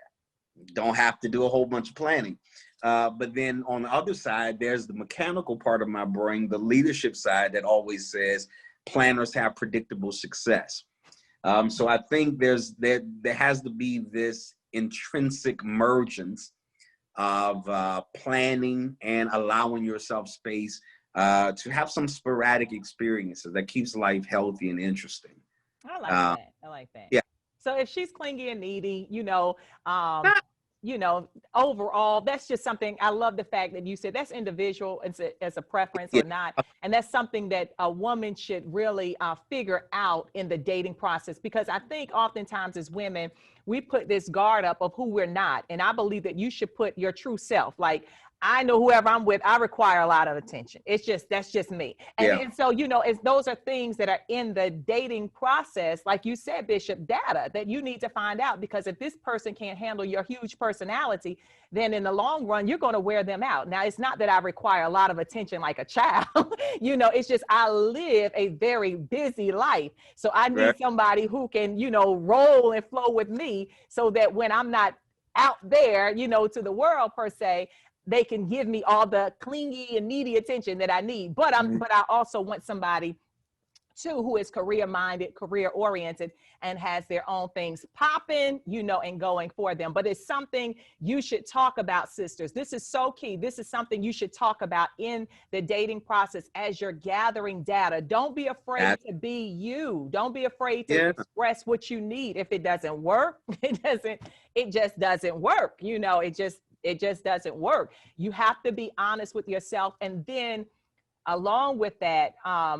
Don't have to do a whole bunch of planning. But then on the other side, there's the mechanical part of my brain, the leadership side that always says planners have predictable success. So I think there has to be this intrinsic mergence of planning and allowing yourself space to have some sporadic experiences that keeps life healthy and interesting. I like Uh, that. I like that. yeah. So if she's clingy and needy, um, overall, that's just something. I love the fact that you said that's individual as a preference Yeah. or not, and that's something that a woman should really figure out in the dating process. Because I think oftentimes as women, we put this guard up of who we're not, and I believe that you should put your true self. Like I know whoever I'm with, I require a lot of attention. That's just me. Yeah. And so, it's those are things that are in the dating process, like you said, Bishop, data that you need to find out, because if this person can't handle your huge personality, then in the long run, you're going to wear them out. Now, it's not that I require a lot of attention like a child, it's just I live a very busy life. So I Right. need somebody who can, roll and flow with me so that when I'm not out there, to the world per se, they can give me all the clingy and needy attention that I need. But I also want somebody too who is career minded, career oriented, and has their own things popping, and going for them. But it's something you should talk about, sisters. This is so key. This is something you should talk about in the dating process as you're gathering data. Don't be afraid to be you. Don't be afraid to Yeah. express what you need. If it doesn't work, it just doesn't work. It just doesn't work. You have to be honest with yourself, and then along with that,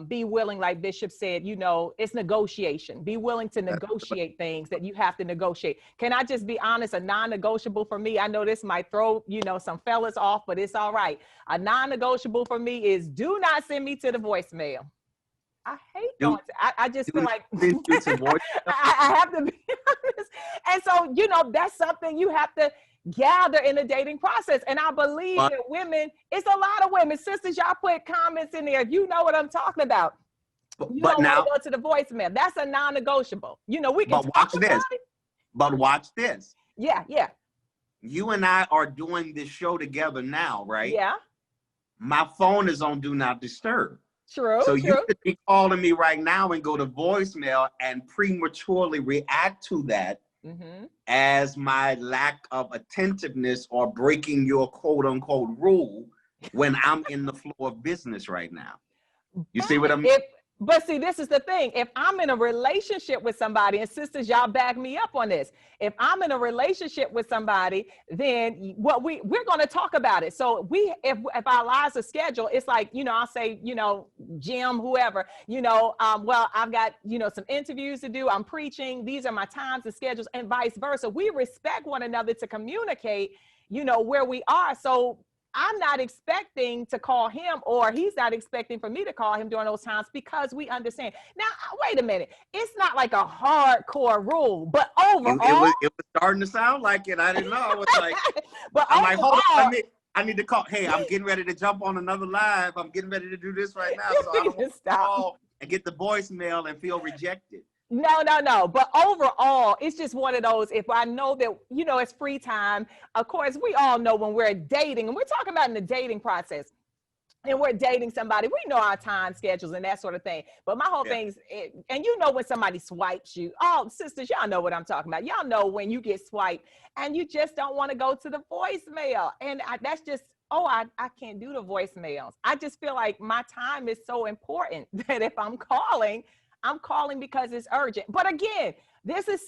be willing, like Bishop said, it's negotiation. Be willing to negotiate things that you have to negotiate. Can I just be honest? A non-negotiable for me, I know this might throw, some fellas off, but it's all right. A non-negotiable for me is do not send me to the voicemail. I hate going to, I just feel like I have to be honest. And so, that's something you have to gather in the dating process. And I believe that women, it's a lot of women, sisters, y'all put comments in there. If you know what I'm talking about, you But don't now, want to go to the voicemail. That's a non-negotiable. We can but talk watch about this. it. But watch this. Yeah, yeah, You and I are doing this show together now, right? yeah. My phone is on Do Not Disturb. True, So true. you could be calling me right now and go to voicemail and prematurely react to that as my lack of attentiveness or breaking your quote unquote rule when I'm in the flow of business right now. You see what I mean? But see, this is the thing. If I'm in a relationship with somebody, and sisters, y'all back me up on this. If I'm in a relationship with somebody, then we're going to talk about it. So if our lives are scheduled, it's like, I'll say, Jim, whoever, well, I've got, some interviews to do. I'm preaching. These are my times and schedules, and vice versa. We respect one another to communicate, where we are. So I'm not expecting to call him, or he's not expecting for me to call him during those times, because we understand. Now, wait a minute. It's not like a hardcore rule, but overall, it was starting to sound like it. I didn't know. I was like, but I'm like, hold overall, on, I need to call. Hey, I'm getting ready to jump on another live. I'm getting ready to do this right now, so I don't want to call and get the voicemail and feel rejected. No. But overall, it's just one of those, if I know that, you know, it's free time. Of course, we all know when we're dating, and we're talking about in the dating process, and we're dating somebody, we know our time schedules and that sort of thing. But my whole thing is, and you know when somebody swipes you, oh, sisters, y'all know what I'm talking about. Y'all know when you get swiped and you just don't want to go to the voicemail. And that's just, I can't do the voicemails. I just feel like my time is so important that if I'm calling because it's urgent. But again, this is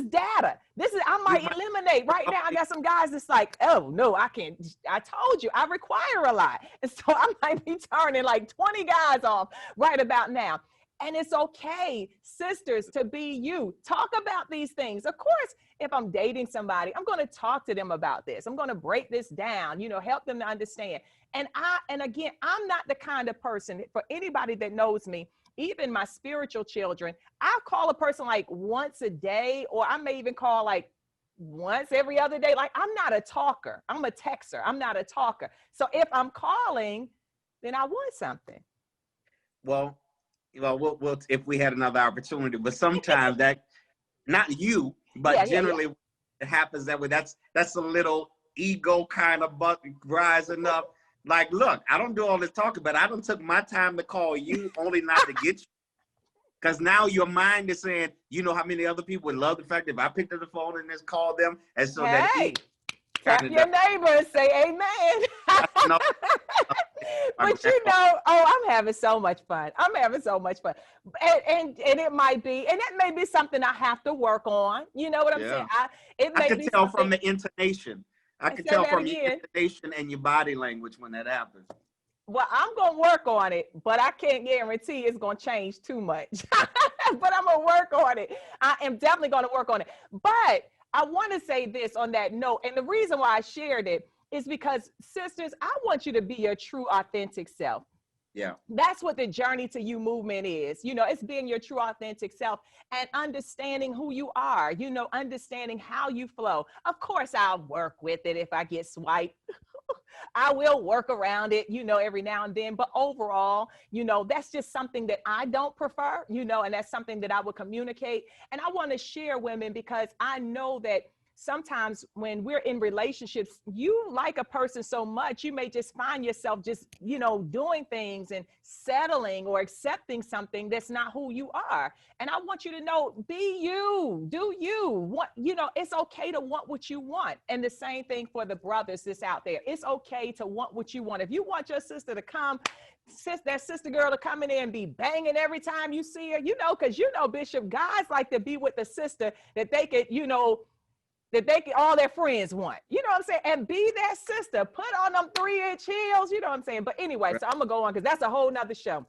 data. I might eliminate right now. I got some guys that's like, oh no, I can't. I told you, I require a lot. And so I might be turning like 20 guys off right about now. And it's okay, sisters, to be you. Talk about these things. Of course, if I'm dating somebody, I'm going to talk to them about this. I'm going to break this down, you know, help them to understand. And again, I'm not the kind of person, for anybody that knows me, even my spiritual children, I'll call a person like once a day, or I may even call like once every other day. Like, I'm not a talker. I'm a texter. I'm not a talker. So if I'm calling, then I want something. Well, we'll if we had another opportunity, but sometimes that, not you, but generally it happens that way. That's a little ego kind of rising up. Like, look, I don't do all this talking, but I done took my time to call you only not to get you. Because now your mind is saying, you know how many other people would love the fact that if I picked up the phone and just called them, and so tap your neighbor and say amen. But you know, I'm having so much fun. And it might be, and it may be something I have to work on. You know what I'm saying? I can tell from the intonation. I can tell from your intonation and your body language when that happens. Well, I'm going to work on it, but I can't guarantee it's going to change too much. But I'm going to work on it. I am definitely going to work on it. But I want to say this on that note, and the reason why I shared it is because, sisters, I want you to be your true, authentic self. Yeah. That's what the Journey to You movement is. You know, it's being your true, authentic self and understanding who you are, you know, understanding how you flow. Of course, I'll work with it if I get swiped. I will work around it, you know, every now and then. But overall, you know, that's just something that I don't prefer, you know, and that's something that I would communicate. And I want to share, women, because I know that sometimes when we're in relationships, you like a person so much, you may just find yourself just, you know, doing things and settling or accepting something that's not who you are. And I want you to know, be you, do you want, you know, it's okay to want what you want. And the same thing for the brothers that's out there. It's okay to want what you want. If you want your sister to come, that sister girl to come in there and be banging every time you see her, you know, because, you know, Bishop, guys like to be with the sister that they could, you know, that all their friends want, you know what I'm saying? And be that sister, put on them 3-inch heels, you know what I'm saying? But anyway, so I'm gonna go on because that's a whole nother show.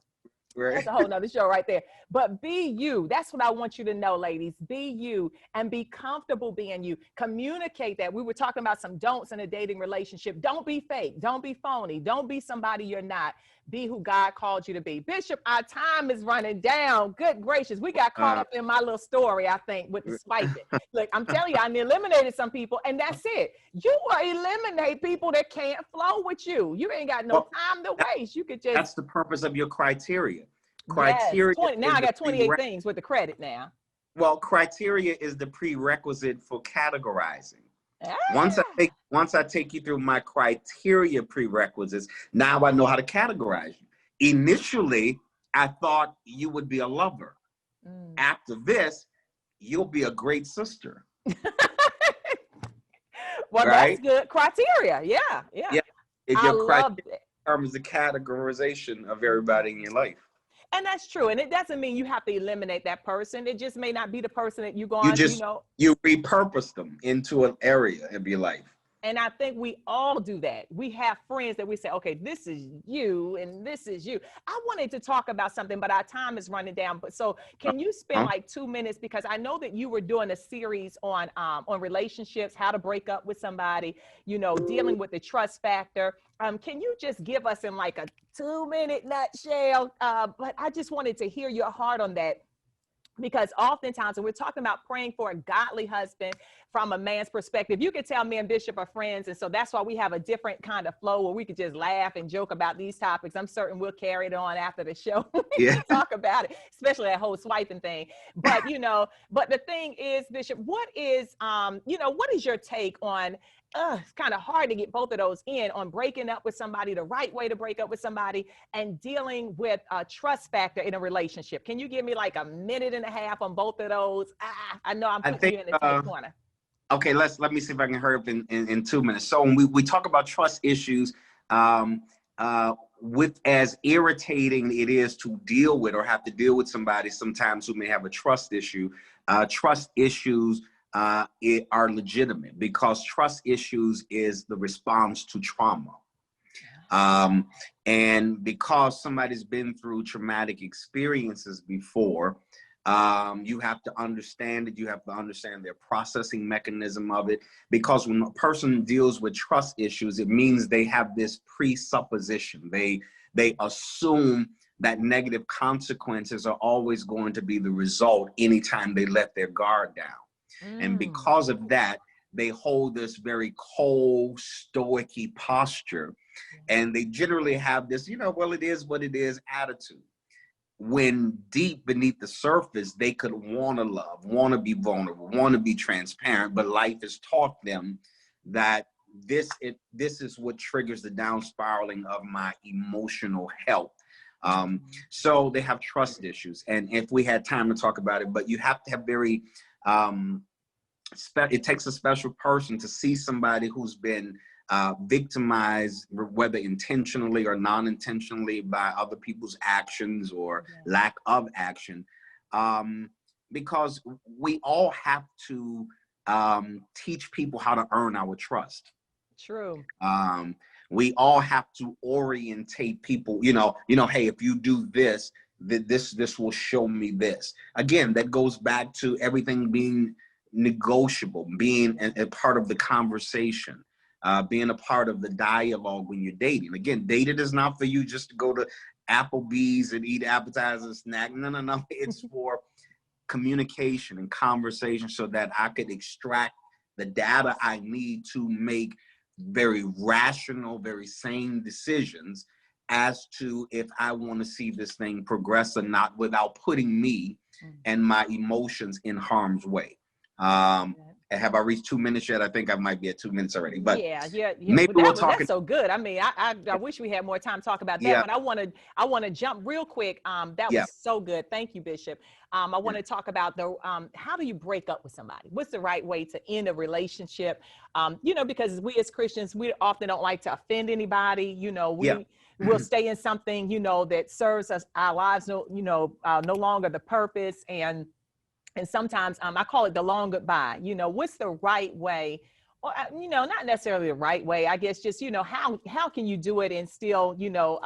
Right. That's a whole nother show right there. But be you. That's what I want you to know, ladies. Be you and be comfortable being you. Communicate that. We were talking about some don'ts in a dating relationship. Don't be fake. Don't be phony. Don't be somebody you're not. Be who God called you to be. Bishop, our time is running down. Good gracious. We got caught up in my little story, I think, with the swiping. Look, I'm telling you, I eliminated some people, and that's it. You will eliminate people that can't flow with you. You ain't got no time to waste. You could just. That's the purpose of your criteria. Criteria. Yes, now I got 28 things with the credit now. Well, criteria is the prerequisite for categorizing. Once I take you through my criteria prerequisites, now I know how to categorize you. Initially, I thought you would be a lover. After this, you'll be a great sister. Well, right? That's good criteria. Yeah. If your criteria determines the categorization of everybody in your life. And that's true. And it doesn't mean you have to eliminate that person. It just may not be the person that you go on, you repurpose them into an area of your life. And I think we all do that. We have friends that we say, okay, this is you and this is you. I wanted to talk about something, but our time is running down. But so can you spend like 2 minutes? Because I know that you were doing a series on relationships, how to break up with somebody, you know, dealing with the trust factor. Can you just give us in like a 2-minute nutshell? But I just wanted to hear your heart on that. Because oftentimes when we're talking about praying for a godly husband from a man's perspective, you could tell me and Bishop are friends. And so that's why we have a different kind of flow where we could just laugh and joke about these topics. I'm certain we'll carry it on after the show. Yeah. Talk about it, especially that whole swiping thing. But, you know, but the thing is, Bishop, what is, you know, what is your take on it's kind of hard to get both of those in on breaking up with somebody, the right way to break up with somebody, and dealing with a trust factor in a relationship? Can you give me like a minute and a half on both of those? I know I'm putting you in a tight corner. Okay, let me see if I can hurry up in 2 minutes. So when we talk about trust issues, with as irritating it is to deal with or have to deal with somebody sometimes who may have a trust issue, trust issues are legitimate, because trust issues is the response to trauma. And because somebody's been through traumatic experiences before, you have to understand it. You have to understand their processing mechanism of it, because when a person deals with trust issues, it means they have this presupposition. They assume that negative consequences are always going to be the result anytime they let their guard down. And because of that, they hold this very cold, stoic-y posture. And they generally have this, you know, well, it is what it is attitude. When deep beneath the surface, they could want to love, want to be vulnerable, want to be transparent, but life has taught them that this is what triggers the down spiraling of my emotional health. So they have trust issues. And if we had time to talk about it, but you have to have very, it takes a special person to see somebody who's been victimized, whether intentionally or non-intentionally, by other people's actions or lack of action, because we all have to teach people how to earn our trust. True. We all have to orientate people, you know, hey, if you do this, this will show me this. Again, that goes back to everything being negotiable, being a part of the conversation, being a part of the dialogue when you're dating. Again, dating is not for you just to go to Applebee's and eat appetizers, snack. No. It's for communication and conversation, so that I could extract the data I need to make very rational, very sane decisions as to if I want to see this thing progress or not, without putting me and my emotions in harm's way. Have I reached 2 minutes yet? I think I might be at 2 minutes already, but yeah. Maybe Well, we'll talk. That's so good. I mean, I wish we had more time to talk about that, but I want to jump real quick. That was so good. Thank you, Bishop. I want to talk about the how do you break up with somebody? What's the right way to end a relationship? You know, because we as Christians, we often don't like to offend anybody. You know, we'll stay in something, you know, that serves us, our lives, no longer the purpose. And sometimes I call it the long goodbye. You know, what's the right way? Or, you know, not necessarily the right way, I guess, just, you know, how can you do it and still, you know,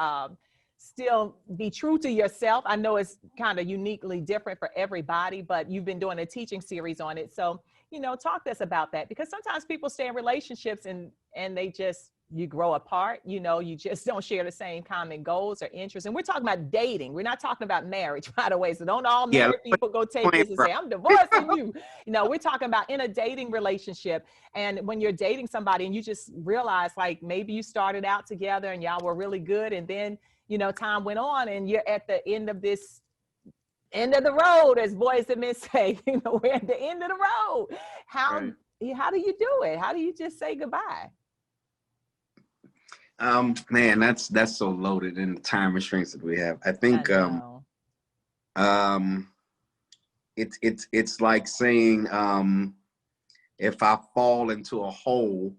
still be true to yourself? I know it's kind of uniquely different for everybody, but you've been doing a teaching series on it. So, you know, talk to us about that, because sometimes people stay in relationships and they just, you grow apart, you know, you just don't share the same common goals or interests. And we're talking about dating. We're not talking about marriage, by the way. So don't all married people go take this and say, I'm divorcing you. You know, we're talking about in a dating relationship. And when you're dating somebody and you just realize, like, maybe you started out together and y'all were really good. And then, you know, time went on and you're at the end of the road, as boys and men say, you know, we're at the end of the road. How do you do it? How do you just say goodbye? Man, that's so loaded in the time restraints that we have. I think it's like saying, if I fall into a hole,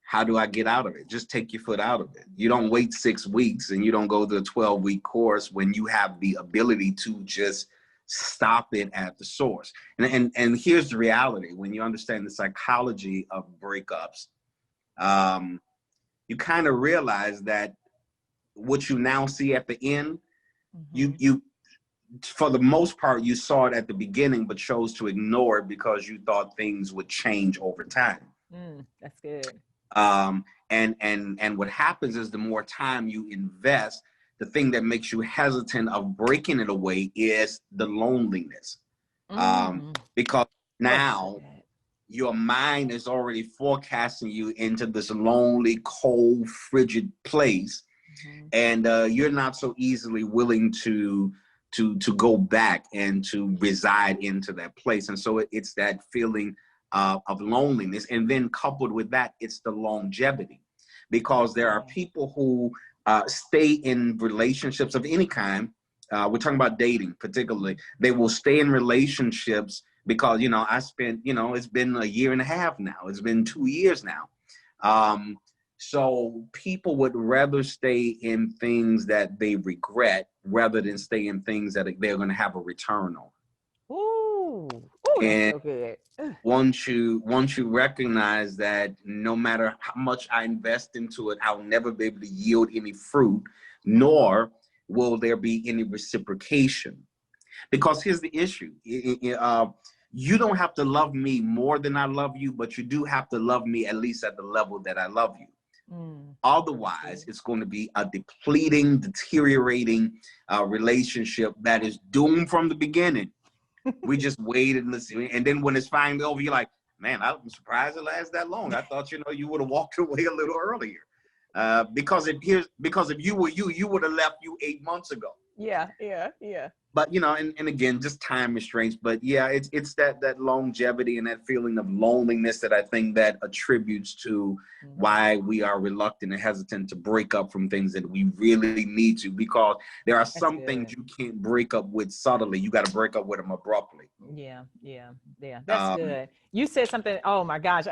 how do I get out of it? Just take your foot out of it. You don't wait 6 weeks and you don't go to a 12-week course when you have the ability to just stop it at the source. And here's the reality: when you understand the psychology of breakups, you kind of realize that what you now see at the end, Mm-hmm. you for the most part, you saw it at the beginning, but chose to ignore it because you thought things would change over time. That's good. And what happens is the more time you invest, the thing that makes you hesitant of breaking it away is the loneliness. Because now your mind is already forecasting you into this lonely, cold, frigid place, and you're not so easily willing to go back and to reside into that place. And so it's that feeling of loneliness. And then coupled with that, it's the longevity, because there are people who stay in relationships of any kind. We're talking about dating particularly. They will stay in relationships because, I spent, it's been a year and a half now. It's been 2 years now. So people would rather stay in things that they regret rather than stay in things that they're going to have a return on. Ooh, that's so good. Once you recognize that no matter how much I invest into it, I'll never be able to yield any fruit, nor will there be any reciprocation. Because here's the issue. You don't have to love me more than I love you, but you do have to love me at least at the level that I love you. Otherwise, it's going to be a depleting, deteriorating relationship that is doomed from the beginning. We just waited and listened, and then when it's finally over, you're like, man, I'm surprised it lasted that long. I thought, you would have walked away a little earlier. Because if you were you would have left you 8 months ago. Yeah. But and again, just time restraints. But yeah, it's that longevity and that feeling of loneliness that I think that attributes to why we are reluctant and hesitant to break up from things that we really need to, because there are some things you can't break up with subtly. You got to break up with them abruptly. Yeah. That's good. You said something, oh my gosh,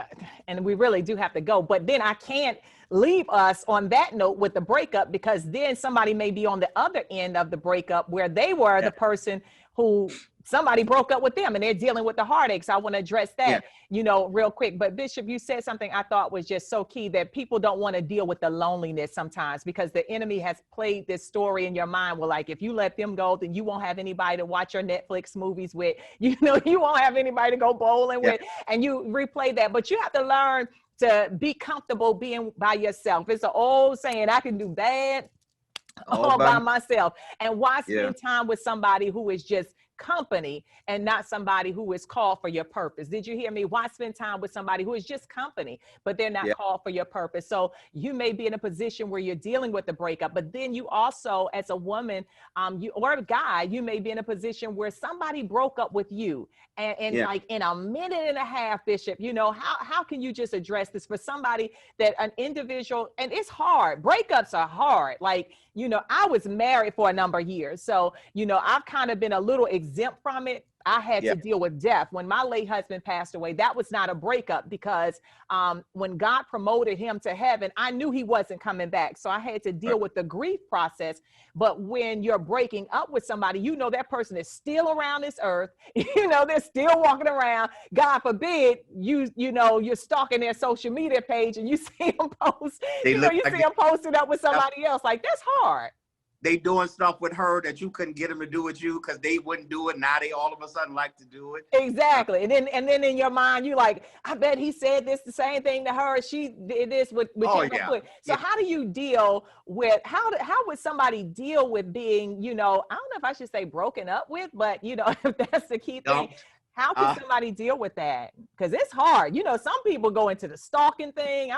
and we really do have to go, but then I can't leave us on that note with the breakup, because then somebody may be on the other end of the breakup where they were the person who somebody broke up with them and they're dealing with the heartaches. I want to address that, real quick. But Bishop, you said something I thought was just so key, that people don't want to deal with the loneliness sometimes because the enemy has played this story in your mind. Well, like, if you let them go, then you won't have anybody to watch your Netflix movies with, you won't have anybody to go bowling with, and you replay that. But you have to learn to be comfortable being by yourself. It's an old saying, I can do bad all by myself. And why spend time with somebody who is just company and not somebody who is called for your purpose? Did you hear me? Why spend time with somebody who is just company, but they're not called for your purpose? So you may be in a position where you're dealing with the breakup, but then you also, as a woman, or a guy, you may be in a position where somebody broke up with you. And like in a minute and a half, Bishop, how can you just address this for somebody that an individual, and it's hard. Breakups are hard. Like, I was married for a number of years. So, I've kind of been a little exempt from it. I had to deal with death. When my late husband passed away, that was not a breakup, because when God promoted him to heaven, I knew he wasn't coming back. So I had to deal with the grief process. But when you're breaking up with somebody, that person is still around this earth. They're still walking around. God forbid you're stalking their social media page and you see them post, see them posted up with somebody else. Like, that's hard. They doing stuff with her that you couldn't get them to do with you because they wouldn't do it. Now they all of a sudden like to do it. Exactly. And then in your mind, you like, I bet he said the same thing to her. She did this with So how do you deal with, how would somebody deal with being, I don't know if I should say broken up with, but if that's the key thing. How can somebody deal with that? Because it's hard. Some people go into the stalking thing.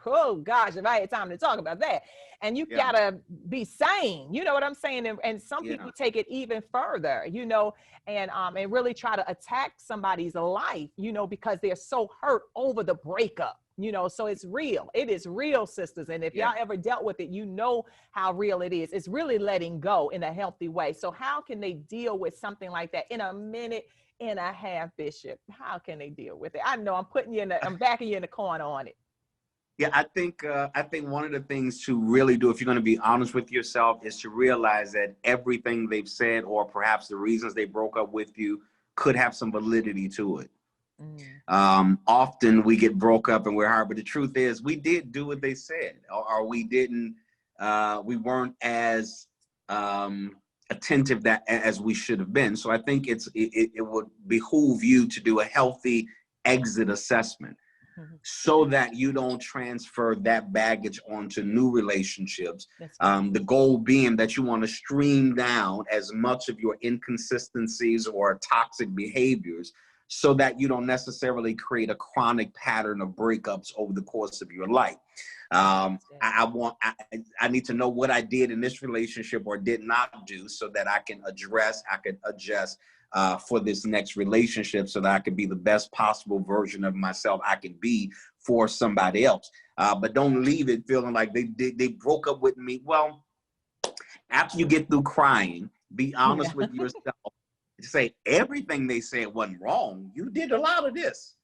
Oh gosh, if I had time to talk about that. And you gotta be sane. You know what I'm saying? And some people take it even further, and really try to attack somebody's life, because they're so hurt over the breakup. So it's real. It is real, sisters. And if y'all ever dealt with it, how real it is. It's really letting go in a healthy way. So how can they deal with something like that in a minute and a half, Bishop? How can they deal with it? I know I'm backing you in the corner on it. Yeah, I think one of the things to really do, if you're going to be honest with yourself, is to realize that everything they've said, or perhaps the reasons they broke up with you, could have some validity to it. Often we get broke up and we're hard, but the truth is we did do what they said, or we didn't, we weren't as attentive that as we should have been. So I think it would behoove you to do a healthy exit assessment so that you don't transfer that baggage onto new relationships. The goal being that you want to stream down as much of your inconsistencies or toxic behaviors so that you don't necessarily create a chronic pattern of breakups over the course of your life. I need to know what I did in this relationship or did not do so that I can adjust for this next relationship so that I can be the best possible version of myself I can be for somebody else. But don't leave it feeling like they broke up with me. Well, after you get through crying, be honest with yourself. Say everything they said wasn't wrong. You did a lot of this.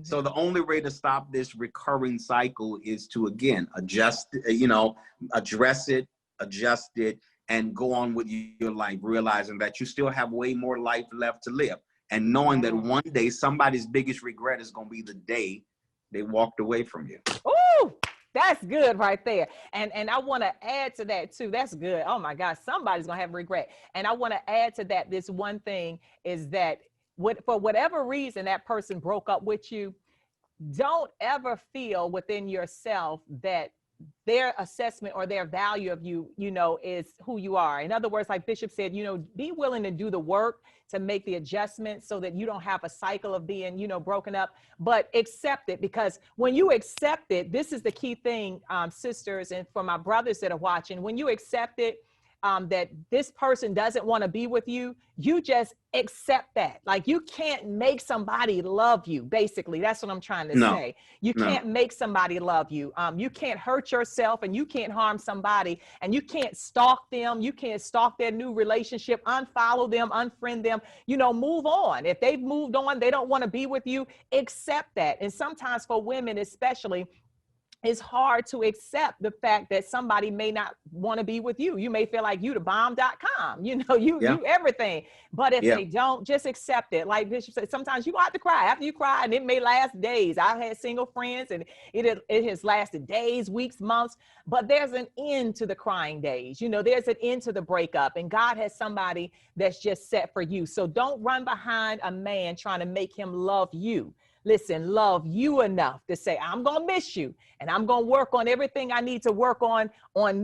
So the only way to stop this recurring cycle is to, again, address it, adjust it, and go on with your life, realizing that you still have way more life left to live. And knowing that one day somebody's biggest regret is going to be the day they walked away from you. Ooh, that's good right there. And I want to add to that too. That's good. Oh my gosh, somebody's going to have regret. And I want to add to that, this one thing is that for whatever reason that person broke up with you, don't ever feel within yourself that their assessment or their value of you, is who you are. In other words, like Bishop said, be willing to do the work to make the adjustments so that you don't have a cycle of being, broken up, but accept it. Because when you accept it, this is the key thing, sisters, and for my brothers that are watching, when you accept it, that this person doesn't want to be with you, you just accept that. Like, you can't make somebody love you. Basically, that's what I'm trying to say. You can't make somebody love you. You can't hurt yourself, and you can't harm somebody, and you can't stalk them. You can't stalk their new relationship, unfollow them, unfriend them, move on. If they've moved on, they don't want to be with you, accept that. And sometimes for women, especially, it's hard to accept the fact that somebody may not want to be with you. You may feel like you the bomb.com, you everything. But if they don't, just accept it. Like Bishop said, sometimes you have to cry. After you cry, and it may last days. I've had single friends, and it has lasted days, weeks, months. But there's an end to the crying days. There's an end to the breakup. And God has somebody that's just set for you. So don't run behind a man trying to make him love you. Listen, love you enough to say, I'm going to miss you, and I'm going to work on everything I need to work on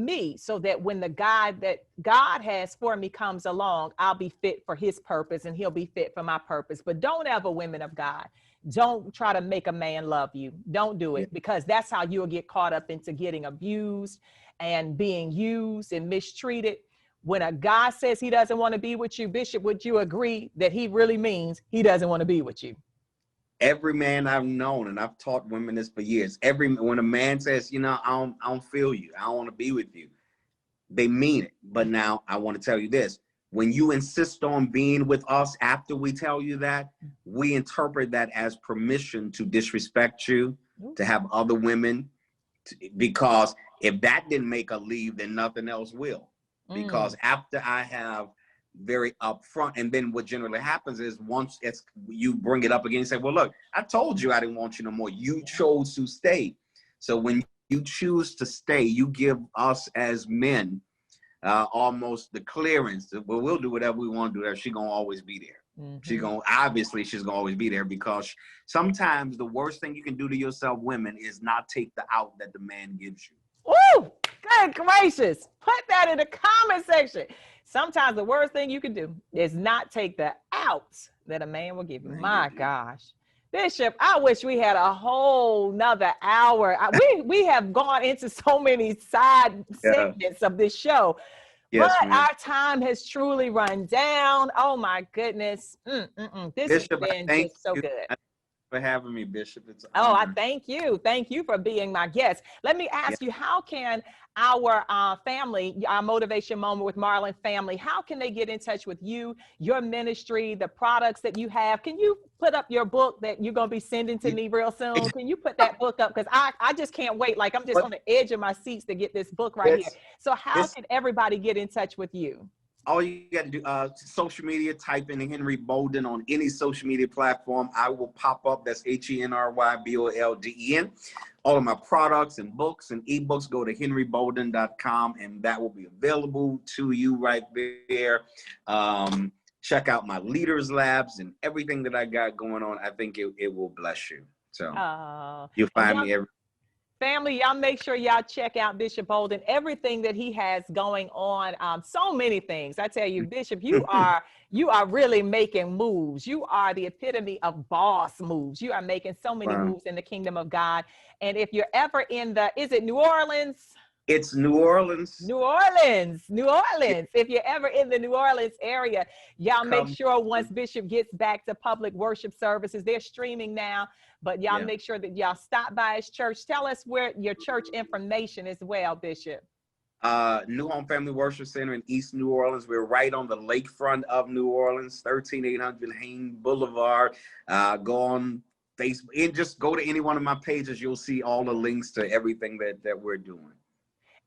me, so that when the guy that God has for me comes along, I'll be fit for his purpose and he'll be fit for my purpose. But don't ever, women of God, don't try to make a man love you. Don't do it, because that's how you'll get caught up into getting abused and being used and mistreated. When a guy says he doesn't want to be with you, Bishop, would you agree that he really means he doesn't want to be with you? Every man I've known, and I've taught women this for years, when a man says, I don't feel you, I don't want to be with you, they mean it. But now I want to tell you this: when you insist on being with us after we tell you that, we interpret that as permission to disrespect you, to have other women, because if that didn't make a leave, then nothing else will. Because after I have very upfront, and then what generally happens is once you bring it up again, you say, well, look, I told you I didn't want you no more. You chose to stay. So when you choose to stay, you give us as men almost the clearance. Well, we'll do whatever we want to do. She's gonna always be there. She's gonna always be there, because sometimes the worst thing you can do to yourself, women, is not take the out that the man gives you. Woo! Good gracious. Put that in the comment section. Sometimes the worst thing you can do is not take the out that a man will give you. My gosh. Bishop, I wish we had a whole nother hour. We have gone into so many side segments of this show. Yes, but our time has truly run down. Oh my goodness. This Bishop, has been just so good. For having me, Bishop. I thank you. Thank you for being my guest. Let me ask you, how can our family, our Motivation Moment with Marlyn family, how can they get in touch with you, your ministry, the products that you have? Can you put up your book that you're going to be sending to me real soon? Can you put that book up? Because I just can't wait. Like, I'm just on the edge of my seats to get this book right here. So how can everybody get in touch with you? All you got to do, social media, type in Henry Bolden on any social media platform. I will pop up. That's HenryBolden. All of my products and books and ebooks, go to henrybolden.com, and that will be available to you right there. Check out my Leaders Labs and everything that I got going on. I think it will bless you. So you'll find me every. Family, y'all make sure y'all check out Bishop Bolden, everything that he has going on. So many things. I tell you, Bishop, you are really making moves. You are the epitome of boss moves. You are making so many moves in the kingdom of God. And if you're ever in is it New Orleans? It's New Orleans. New Orleans. If you're ever in the New Orleans area, y'all make sure once Bishop gets back to public worship services, they're streaming now, but y'all make sure that y'all stop by his church. Tell us where your church information as well, Bishop. New Home Family Worship Center in East New Orleans. We're right on the lakefront of New Orleans, 13800 Haynes Boulevard. Go on Facebook and just go to any one of my pages. You'll see all the links to everything that we're doing.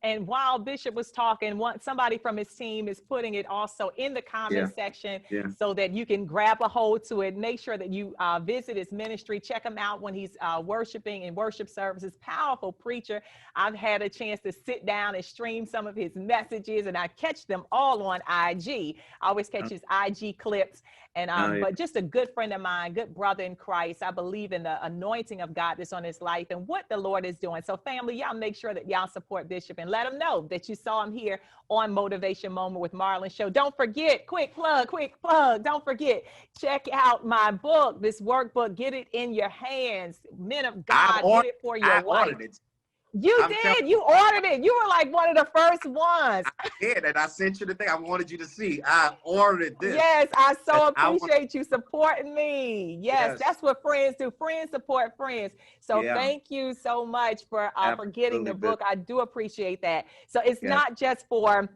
And while Bishop was talking, somebody from his team is putting it also in the comment section so that you can grab a hold to it. Make sure that you visit his ministry. Check him out when he's worshiping in worship services. Powerful preacher. I've had a chance to sit down and stream some of his messages, and I catch them all on IG. I always catch his IG clips. And but just a good friend of mine, good brother in Christ. I believe in the anointing of God that's on his life and what the Lord is doing. So family, y'all make sure that y'all support Bishop and let him know that you saw him here on Motivation Moment with Marlyn Show. Don't forget, quick plug, don't forget, check out my book, this workbook, get it in your hands. Men of God, get it for your wife. You you ordered it. You were like one of the first ones. I did, and I sent you the thing I wanted you to see. I ordered this. Yes, I so appreciate you supporting me. Yes, that's what friends do. Friends support friends. So thank you so much for getting the book. I do appreciate that. So it's not just for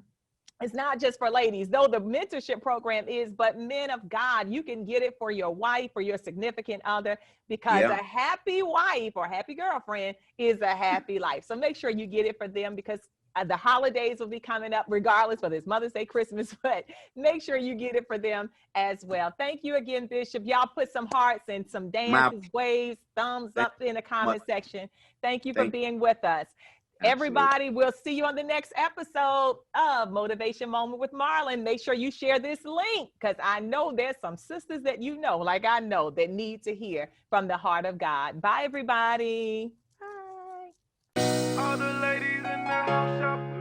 ladies, though the mentorship program is, but men of God, you can get it for your wife or your significant other, because a happy wife or happy girlfriend is a happy life. So make sure you get it for them, because the holidays will be coming up regardless, whether it's Mother's Day, Christmas, but make sure you get it for them as well. Thank you again, Bishop. Y'all put some hearts and some dances, waves, thumbs up in the comment section. Thank you for being with us. Everybody, we'll see you on the next episode of Motivation Moment with Marlyn. Make sure you share this link, because I know there's some sisters that you know, like I know, that need to hear from the heart of God. Bye, everybody. Bye. All the ladies in the house shop